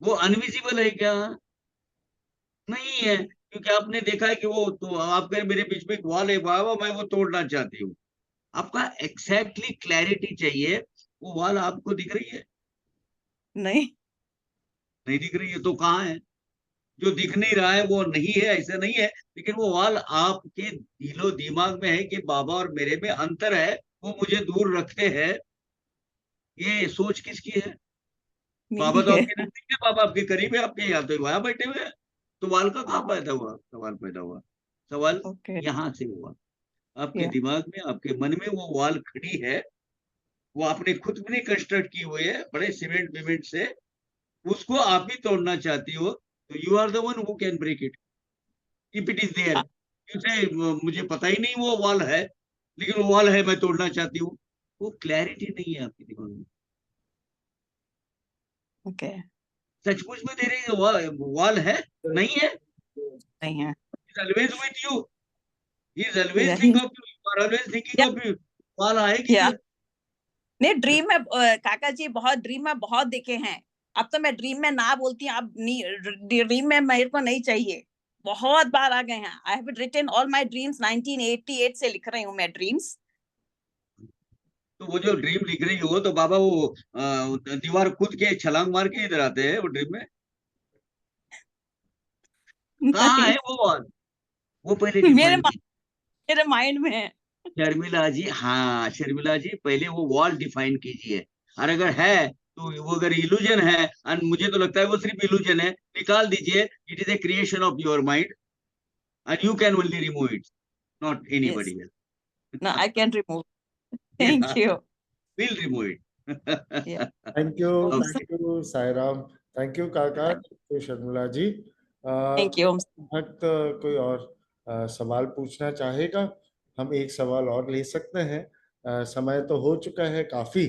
B: वो अनविजिबल है क्या? नहीं है, क्योंकि आपने देखा है कि वो तो आपके मेरे बीच में एक वॉल है बाबा, मैं वो तोड़ना चाहती हूँ। आपका एग्जैक्टली क्लैरिटी चाहिए, वो वॉल आपको दिख रही है?
D: नहीं
B: नहीं दिख रही है तो कहाँ है? जो दिख नहीं रहा है वो नहीं है, ऐसा नहीं है, लेकिन वो वॉल आपके दिलो दिमाग में है कि बाबा और मेरे में अंतर है, वो मुझे दूर रखते हैं। ये सोच किसकी है? बाबा
D: मेरी
B: तो
D: है।
B: आपके नजदीक है, बाबा आपके करीब है, आपके यहाँ तो वहां बैठे हुए हैं। तो वाल का कहाँ पैदा हुआ? सवाल पैदा हुआ, सवाल
D: ओके,
B: यहाँ से हुआ। आपके
D: या
B: दिमाग में, आपके मन में वो वाल खड़ी है, वो आपने खुद भी नहीं कंस्ट्रक्ट की हुई है बड़े सीमेंट विमेंट से, उसको आप ही तोड़ना चाहती हो। तो you are the one who can break it if it is there. You say मुझे पता ही नहीं वो वॉल है, लेकिन वो वॉल है, मैं तोड़ना चाहती हूँ। वो क्लैरिटी नहीं है आपके दिमाग में।
D: ओके,
B: सचमुच में दे रही वॉल है? नहीं है।
D: नहीं है।
B: He's always with you. He is always
D: या
B: thinking of you. You are always thinking of you. Wall है
D: या
B: किधर?
D: नहीं, ड्रीम में काका जी बहुत ड्रीम में बहुत दिखे हैं। अब तो मैं ड्रीम में ना बोलती हूँ, अब ड्रीम में मेरे को नहीं चाहिए। बहुत बार आ गए हैं, I have written all my dreams, 1988 से लिख रही हूँ मैं ड्रीम्स।
B: तो वो जो ड्रीम लिख रही हो, तो बाबा वो दीवार कूद के छलांग मार के इधर आते हैं वो ड्रीम में? कहाँ
D: नहीं,
B: है वो वॉल? वो पहले
D: मेरे
B: डिफाइन की।
D: मेरे माइंड में है।
B: शर्मिला जी, हाँ शर्मिला जी, पहले वो वॉल डिफाइन कीजिए। और अगर है तो वो, अगर इल्यूजन है, और मुझे तो लगता है वो सिर्फ इल्यूजन है, निकाल दीजिए। It is a creation of your mind and you can only remove it, not
D: yes,
B: anybody
D: no I can remove.
B: Else.
D: Thank you.
B: Will remove
D: या
B: it.
D: Om
A: thank you Sairam, thank you काका, thank you Sharmila ji.
D: Thank you.
A: भक्त कोई और सवाल पूछना चाहेगा? हम एक सवाल और ले सकते हैं। समय तो हो चुका है काफी,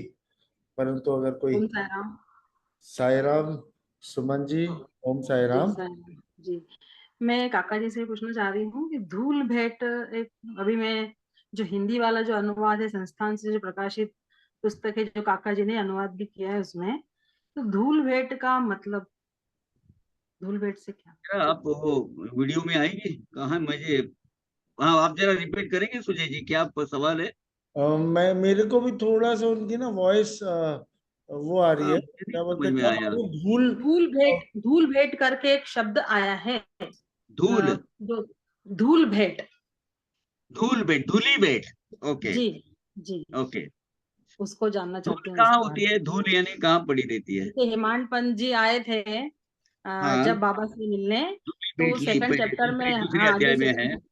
A: परंतु अगर कोई
F: ओम साईराम।
A: साई राम। सुमन जी, ओम साई
F: जी
A: राम।
F: सर। जी, मैं काका जी से पूछना चाह रही हूँ कि धूल भेंट एक, अभी मैं जो हिंदी वाला जो अनुवाद है संस्थान से जो प्रकाशित पुस्तक है जो काका जी ने अनुवाद भी किया है उसमें, तो धूल भेंट का मतलब, धूल भेंट से क्या?
B: क्या आप वो वीडियो में आएंगे कहाँ मुझे? हाँ, आप जरा रिपीट करेंगे सुजय जी, क्या आप सवाल है?
A: मैं मेरे को भी थोड़ा सा उनकी ना वॉइस वो आ रही
B: हाँ,
A: है,
B: मुझे नहीं
A: क्या बोलते
B: समझ
A: हैं,
B: में
A: क्या
B: आया।
A: बोलते हैं? धूल।
F: धूल भेंट करके एक शब्द आया है,
B: धूल,
F: जो धूल भेंट।
B: धूल बेट, धूली बेट। ओके,
F: जी जी,
B: ओके।
F: उसको जानना
B: धूल
F: चाहती हूँ
B: कहाँ
F: इसके बारे
B: होती
F: में।
B: है? धूल यानी कहाँ पड़ी रहती है?
F: जैसे हेमांत पंत जी आए थे
B: हाँ,
F: जब बाबा से मिलने,
B: धूली
F: तो
B: बेट ली
F: सेकंड
B: पहले,
F: चैप्टर में,
B: दूसरे
F: हाँ
B: अध्याय
F: ये
B: में है।
F: सेकंड,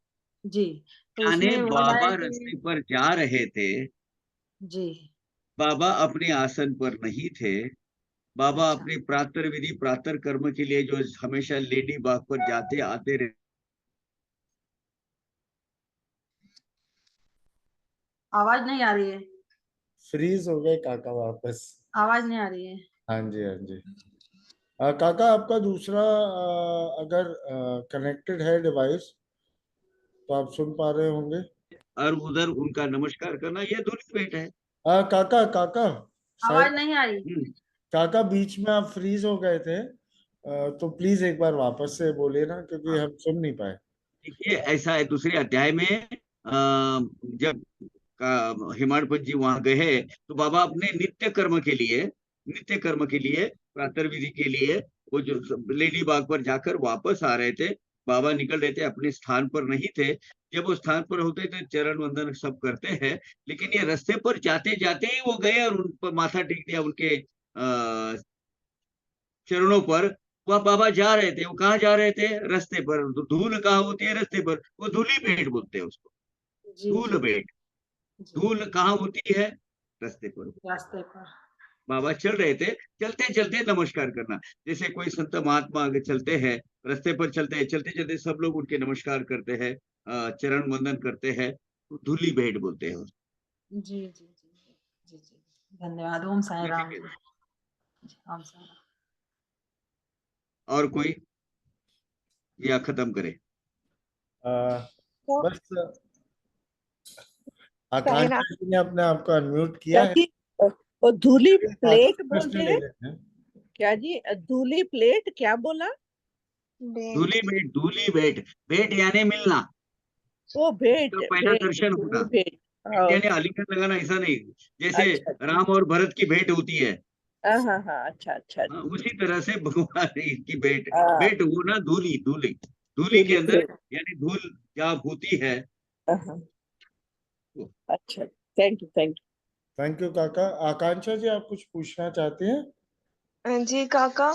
F: जी, तो
B: यानी
F: उसमें वर्ड
B: बाबा
F: आया
B: रास्ते
F: कि,
B: पर जा रहे थे,
F: जी,
B: बाबा अपने आसन पर नहीं थे, बाबा
F: अच्छा,
B: अपनी प्रातः विधि प्रातः कर्म के लिए जो हमेशा लेडी बाग पर जाते आते रहे।
F: आवाज नहीं आ रही है,
A: फ्रीज हो गए काका वापस।
F: आवाज नहीं आ रही है।
A: हाँ जी, हाँ जी। काका, आपका दूसरा अगर कनेक्टेड है डिवाइस तो आप सुन पा रहे होंगे।
B: और उधर उनका नमस्कार करना, यह धूली भेंट है।
A: काका, काका,
F: आवाज
A: शायद
F: नहीं आ रही।
B: हम्म,
A: काका बीच में आप फ्रीज हो गए थे, तो प्लीज एक बार वापस से बोलिए ना, क्योंकि
B: हाँ,
A: हम सुन नहीं पाए।
B: देखिए ऐसा है, दूसरे अध्याय में जब हेमाड पंत जी वहां गए तो बाबा अपने नित्य कर्म के लिए, नित्य कर्म के लिए, प्रातः विधि के लिए वो जो लेडी बाग पर जाकर वापस आ रहे थे। बाबा निकल रहे थे, अपने स्थान पर नहीं थे। जब वो स्थान पर होते तो चरण वंदन सब करते हैं, लेकिन ये रास्ते पर जाते जाते ही वो गए और उन पर माथा टेक दिया, उनके चरणों पर। वह बाबा जा रहे थे, वो कहाँ जा रहे थे? रास्ते पर। तो धूल कहाँ होती है? रास्ते पर। वो धूली भेंट बोलते हैं उसको,
F: जी
B: धूल
F: जी
B: भेंट।
F: जी,
B: धूल कहाँ होती है? रास्ते पर।
F: रास्ते पर।
B: बाबा चल रहे थे, चलते चलते नमस्कार करना। जैसे कोई संत महात्मा आगे चलते हैं, रास्ते पर चलते हैं, चलते चलते सब लोग उनके नमस्कार करते हैं, चरण वंदन करते हैं, तो धूली भेंट बोलते हैं उसको।
F: जी जी जी जी जी, धन्यवाद। ओम साई राम जी। जी, ओम साई राम।
B: और कोई, या खत्म करे?
A: अ,
C: तो
A: बस
C: साई राम
A: आकांक्षा जी ने अपने आप को अनम्यूट किया
G: क्या
A: है।
G: जी? वो धूली प्लेट
A: प्रश्न
G: बोलते
A: ले
G: हैं
A: लेते हैं।
G: क्या जी? धूली प्लेट क्या बोला?
C: भेंट।
B: धूली भेंट, धूली भेंट। भेंट यानी मिलना,
G: ओ भेंट,
B: उसका पहला
G: भेंट,
B: दर्शन
G: धूली
B: होना।
G: भेंट।
B: भेंट यानी
G: ओके,
B: आलिंगन लगाना, ऐसा नहीं। जैसे
G: अच्छा अच्छा,
B: राम और भरत की भेंट होती है,
G: हाँ हाँ हाँ, अच्छा अच्छा
B: हाँ,
G: अच्छा,
B: उसी तरह से भगवान की भेंट।
G: हाँ,
B: भेंट वो ना, धूली, धूली, धूली के
G: धूली
B: अंदर,
G: प्लेट,
B: यानी धूल जहाँ होती है
G: हाँ हाँ,
B: वो।
G: अच्छा, thank you thank
A: thank you काका। आकांक्षा जी, आप कुछ पूछना चाहते हैं?
C: जी काका,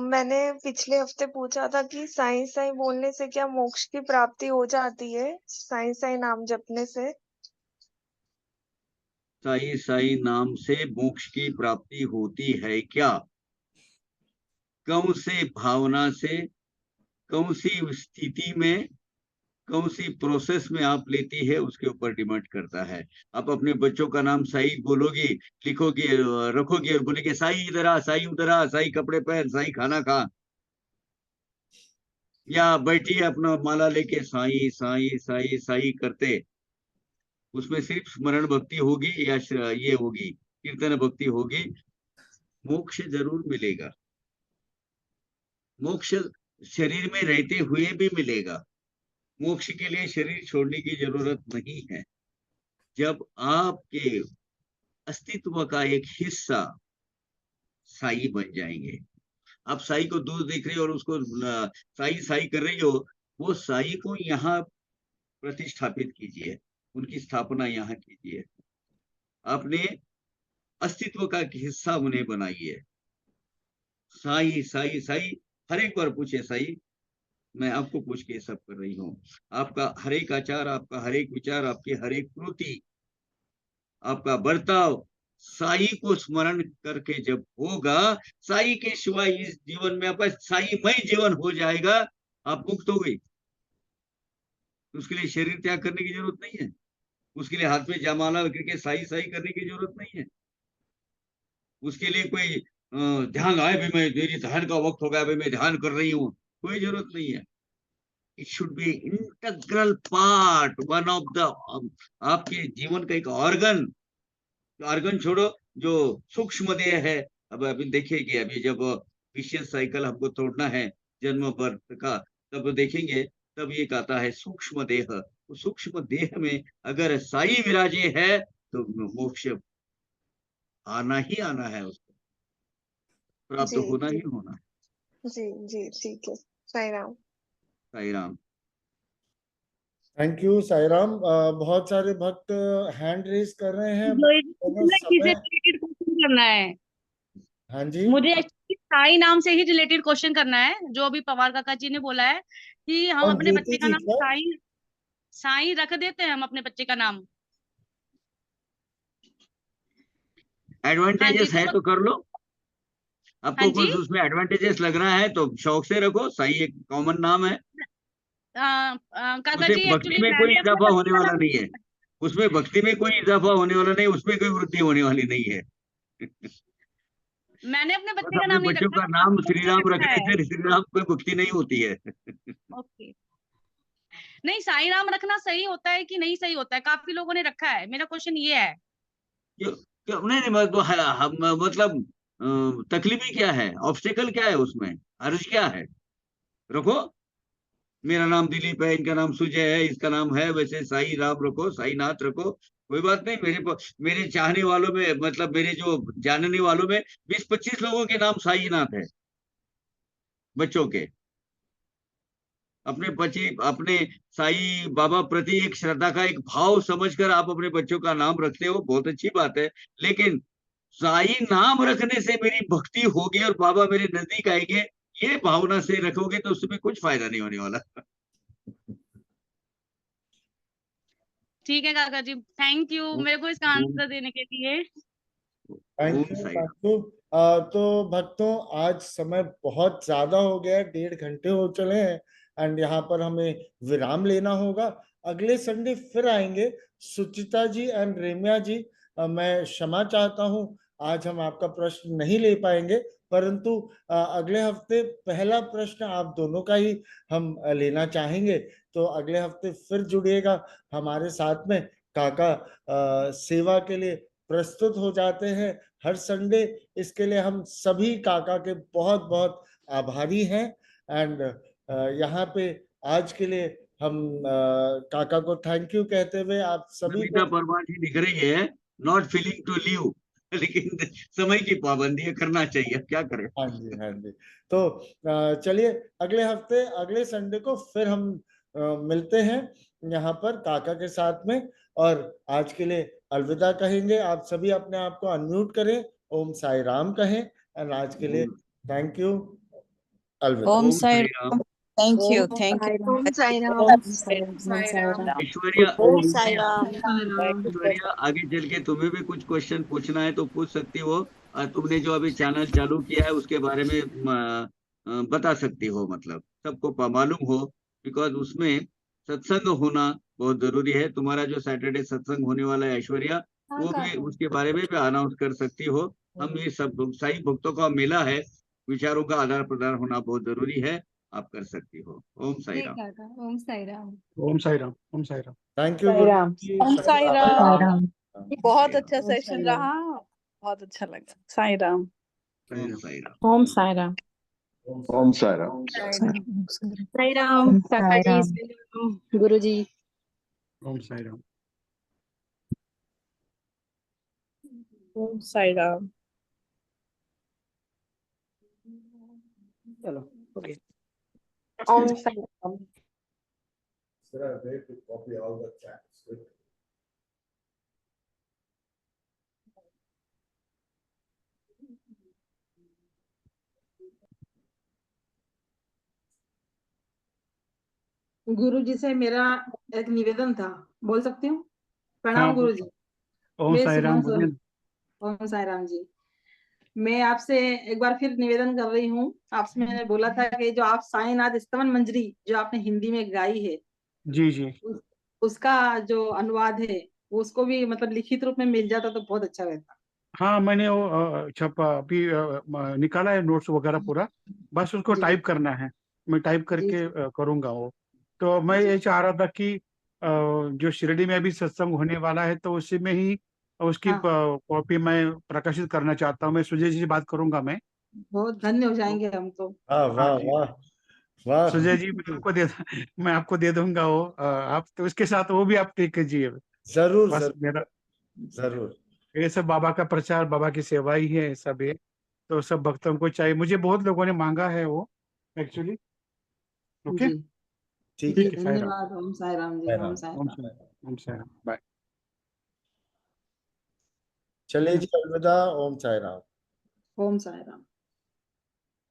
C: मैंने पिछले हफ्ते पूछा था कि साईं साईं बोलने से क्या मोक्ष की प्राप्ति हो जाती है, साईं साईं नाम जपने से?
B: साई साई नाम से मोक्ष की प्राप्ति होती है क्या? कौन से भावना से, कौन सी स्थिति में, कौन सी प्रोसेस में आप लेती है, उसके ऊपर डिपेंड करता है। आप अपने बच्चों का नाम साई बोलोगी, लिखोगी, रखोगी और बोलेगी साई इधर आ, साई उधर आ, साई कपड़े पहन, साई खाना खा, या बैठिए अपना माला लेके साई साई साई साई करते, उसमें सिर्फ स्मरण भक्ति होगी या ये होगी, कीर्तन भक्ति होगी, मोक्ष जरूर मिलेगा। मोक्ष शरीर में रहते हुए भी मिलेगा। मोक्ष के लिए शरीर छोड़ने की जरूरत नहीं है। जब आपके अस्तित्व का एक हिस्सा साई बन जाएंगे, आप साई को दूर देख रहे हो और उसको साई साई कर रही हो, वो साई को यहाँ प्रतिष्ठापित कीजिए, उनकी स्थापना यहाँ कीजिए, अपने अस्तित्व का एक हिस्सा उन्हें बनाइए। साई साई साई, हर एक बार पूछे साई, मैं आपको पूछ के सब कर रही हूँ। आपका हर एक आचार, आपका हर एक विचार, आपकी हर एक कृति, आपका बर्ताव साई को स्मरण करके जब होगा, साई के सिवाय इस जीवन में आपका साईमय जीवन हो जाएगा, आप मुक्त हो गई। उसके लिए शरीर त्याग करने की जरूरत नहीं है, उसके लिए हाथ में जयमाला करके साई साई करने की जरूरत नहीं है, उसके लिए कोई ध्यान आए भी, मैं मेरी ध्यान का वक्त हो गया, अभी मैं ध्यान कर रही हूँ, कोई जरूरत नहीं है। It should be integral part, one of the आपके जीवन का एक ऑर्गन छोड़ो, जो सूक्ष्म देह है। अब अभी देखिए, अभी जब विशेष साइकिल हमको तोड़ना है जन्म बर्थ का, तब देखेंगे, तब ये कहता है सूक्ष्म देह। तो सूक्ष्म देह में अगर साई विराजे है तो मोक्ष आना ही आना है, उसको प्राप्त
C: जी
B: होना
C: जी
B: ही होना है।
C: जी जी, ठीक है। साई राम।
B: साई राम।
A: Thank you Sairam. बहुत सारे भक्त हैंड रेज कर रहे हैं,
H: जो
A: दोनों
H: से
A: समय।
H: रिलेटेड क्वेश्चन करना है
A: हाँ जी।
H: मुझे, एक्चुअली साई नाम से ही रिलेटेड क्वेश्चन करना है, जो अभी पवार काका जी ने बोला है कि हम
A: और
H: अपने
A: ज्योति
H: बच्चे का
A: जी
H: नाम
A: क्या?
H: साई साई रख देते हैं हम अपने बच्चे का नाम। हाँ जी,
B: एडवांटेजेस है तो कर लो,
H: हाँ
B: आपको
H: जी,
B: कुछ उसमें एडवांटेजेस लग रहा है तो शौक से रखो। साई एक कॉमन नाम है,
H: काका
B: उसमें
H: जी
B: भक्ति
H: एक्चुअली
B: में कोई
H: मैंने अपने
B: इजाफा
H: बच्चे
B: होने
H: का
B: वाला
H: नाम
B: नहीं है, उसमें भक्ति में कोई इजाफा होने वाला नहीं, उसमें कोई वृद्धि होने वाली नहीं है।
H: मैंने अपने
B: बस
H: बच्चे का
B: अपने
H: नाम नहीं
B: बच्चों
H: रखा,
B: का नाम
H: आपने
B: श्री राम
H: रखा
B: रखने
H: है।
B: से श्री राम कोई भक्ति नहीं होती है।
H: ओके, नहीं साई राम रखना सही होता है कि नहीं सही होता है, काफी लोगों ने रखा है, मेरा क्वेश्चन ये है।
B: क्यों? क्यों नहीं नहीं, मतलब तकलीफी क्या है, ऑब्स्टेकल क्या है उसमें, हर्ज क्या है? रखो, मेरा नाम दिलीप है, इनका नाम सुजय है, इसका नाम है वैसे साई राम रखो, साई नाथ रखो, कोई बात नहीं। मेरे चाहने वालों में, मतलब मेरे जो जानने वालों में 20-25 लोगों के नाम साई नाथ है, बच्चों के। अपने साई बाबा प्रति एक श्रद्धा का एक भाव समझकर आप अपने बच्चों का नाम रखते हो, बहुत अच्छी बात है। लेकिन साई नाम रखने से मेरी भक्ति होगी और बाबा मेरे नजदीक आएंगे, ये भावना से रखोगे तो उसमें कुछ फायदा नहीं होने वाला।
H: ठीक है काका जी, थैंक यू मेरे को इसका
B: ओम
H: आंसर देने के लिए।
A: Thank
B: Om
A: you
B: Sai
A: thank
B: Ram.
A: You. तो भक्तों, आज समय बहुत ज्यादा हो गया है, 1.5 घंटे हो चले हैं, एंड यहाँ पर हमें विराम लेना होगा। अगले संडे फिर आएंगे। सुचिता जी एंड रेम्या जी, मैं क्षमा चाहता हूँ, आज हम आपका प्रश्न नहीं ले पाएंगे, परंतु अगले हफ्ते पहला प्रश्न आप दोनों का ही हम लेना चाहेंगे। तो अगले हफ्ते फिर जुड़िएगा हमारे साथ में। काका सेवा के लिए प्रस्तुत हो जाते हैं हर संडे। इसके लिए हम सभी काका के बहुत बहुत आभारी हैं। एंड यहाँ पे आज के लिए हम काका को थैंक यू कहते हुए आप सभी
B: नमिता
A: को।
B: परमार जी लिख रही है, नॉट फीलिंग टू लीव, लेकिन समय की पाबंदी है, करना चाहिए, क्या करें।
A: हाँ जी हाँ जी। तो चलिए, अगले हफ्ते अगले संडे को फिर हम मिलते हैं यहाँ पर काका के साथ में। और आज के लिए अलविदा कहेंगे। आप सभी अपने आप को अनम्यूट करें, ओम साई राम कहें, एंड आज के लिए
B: ओम
A: थैंक यू, अलविदा।
D: Om
B: Om
D: Sai
B: Sai
D: Ram.
B: Ram.
D: Thank you,
F: Om
D: thank
F: Sai
D: you.
F: Ram.
C: Om Sai Ram.
A: Om
F: Sai Ram.
B: Aishwarya,
G: Om Sai Ram.
F: Sai Ram.
B: Aishwarya, आगे चल के तुम्हें भी कुछ क्वेश्चन पूछना है तो पूछ सकती हो। तुमने जो अभी चैनल चालू किया है उसके बारे में बता सकती हो, मतलब सबको मालूम हो, बिकॉज उसमें सत्संग होना बहुत जरूरी है। तुम्हारा जो सैटरडे सत्संग होने वाला है ऐश्वर्या,
F: हाँ
B: वो भी
F: काका।
B: उसके बारे में भी अनाउंस कर सकती हो। हम ये सब साई भक्तों का मेला है, विचारों का आदान प्रदान होना बहुत जरूरी है, आप कर सकती हो। ओम साई
F: ठीक
B: राम।
F: काका, ओम साई राम।
E: ओम साई राम। ओम साई राम।
A: Thank you
G: Sai Ram.
A: गुरु जी।
G: ओम साई
F: साई
G: राम।
F: राम।
G: बहुत
B: साई राम।
G: अच्छा
F: ओम साई
G: सेशन
F: राम।
G: रहा, बहुत अच्छा लगा। साई राम।
B: ओम साई राम।
G: ओम साई राम।
I: ओम साई राम।
F: साई राम काका जी, साई राम गुरु जी।
E: ओम साई राम।
G: ओम साई राम।
E: चलो, हो गया।
F: ओम साई राम। गुरु जी से मेरा एक निवेदन था, बोल सकती हूँ?
E: हाँ,
F: प्रणाम गुरु जी।
E: ओम
F: मैं
E: साई राम
F: सुमन
E: बोलिए।
F: ओम साई राम जी। मैं आपसे एक बार फिर निवेदन कर रही हूँ। आपसे मैंने बोला था कि जो आप साईनाथ स्तवन मंजरी जो आपने हिंदी में गाई है,
E: जी जी।
F: उसका जो अनुवाद है वो उसको भी मतलब लिखित रूप में मिल जाता तो बहुत अच्छा रहता।
E: हाँ, मैंने वो छपा अभी निकाला है नोट्स वगैरह पूरा, बस उसको
F: जी
E: टाइप करना है। मैं टाइप
F: जी
E: करके
F: जी
E: करूंगा वो। तो मैं
F: जी
E: ये चाह रहा था कि जो शिरडी में अभी सत्संग होने वाला है तो उसी में ही उसकी
F: हाँ
E: कॉपी मैं प्रकाशित करना चाहता हूँ। मैं सुजय जी से बात करूंगा मैं।
F: बहुत धन्य हो जाएंगे हम तो।
A: वाह
E: हाँ
A: वाह
E: जी,
A: वाह वाह,
E: सुजय जी
A: बिल्कुल।
E: मैं आपको दे दूंगा वो। आप तो उसके साथ वो भी आप टेक कीजिए।
A: जरूर
E: बस
A: जरूर
E: मेरा
A: जरूर।
E: ये सब बाबा का प्रचार, बाबा की सेवा ही है सब ये। तो सब भक्तों को चाहिए, मुझे बहुत लोगों ने मांगा है वो एक्चुअली। ओके,
F: जी
A: ठीक
F: जी
A: है।
E: ठीक है, साईं राम।
F: धन्यवाद। ओम साई राम जी।
A: जय
F: ओम
A: राम।
F: साई
E: ओम
F: राम।
E: साईं, ओम साईं राम, बाय।
A: चलिए जी, अलविदा। ओम साई राम।
F: ओम साई राम।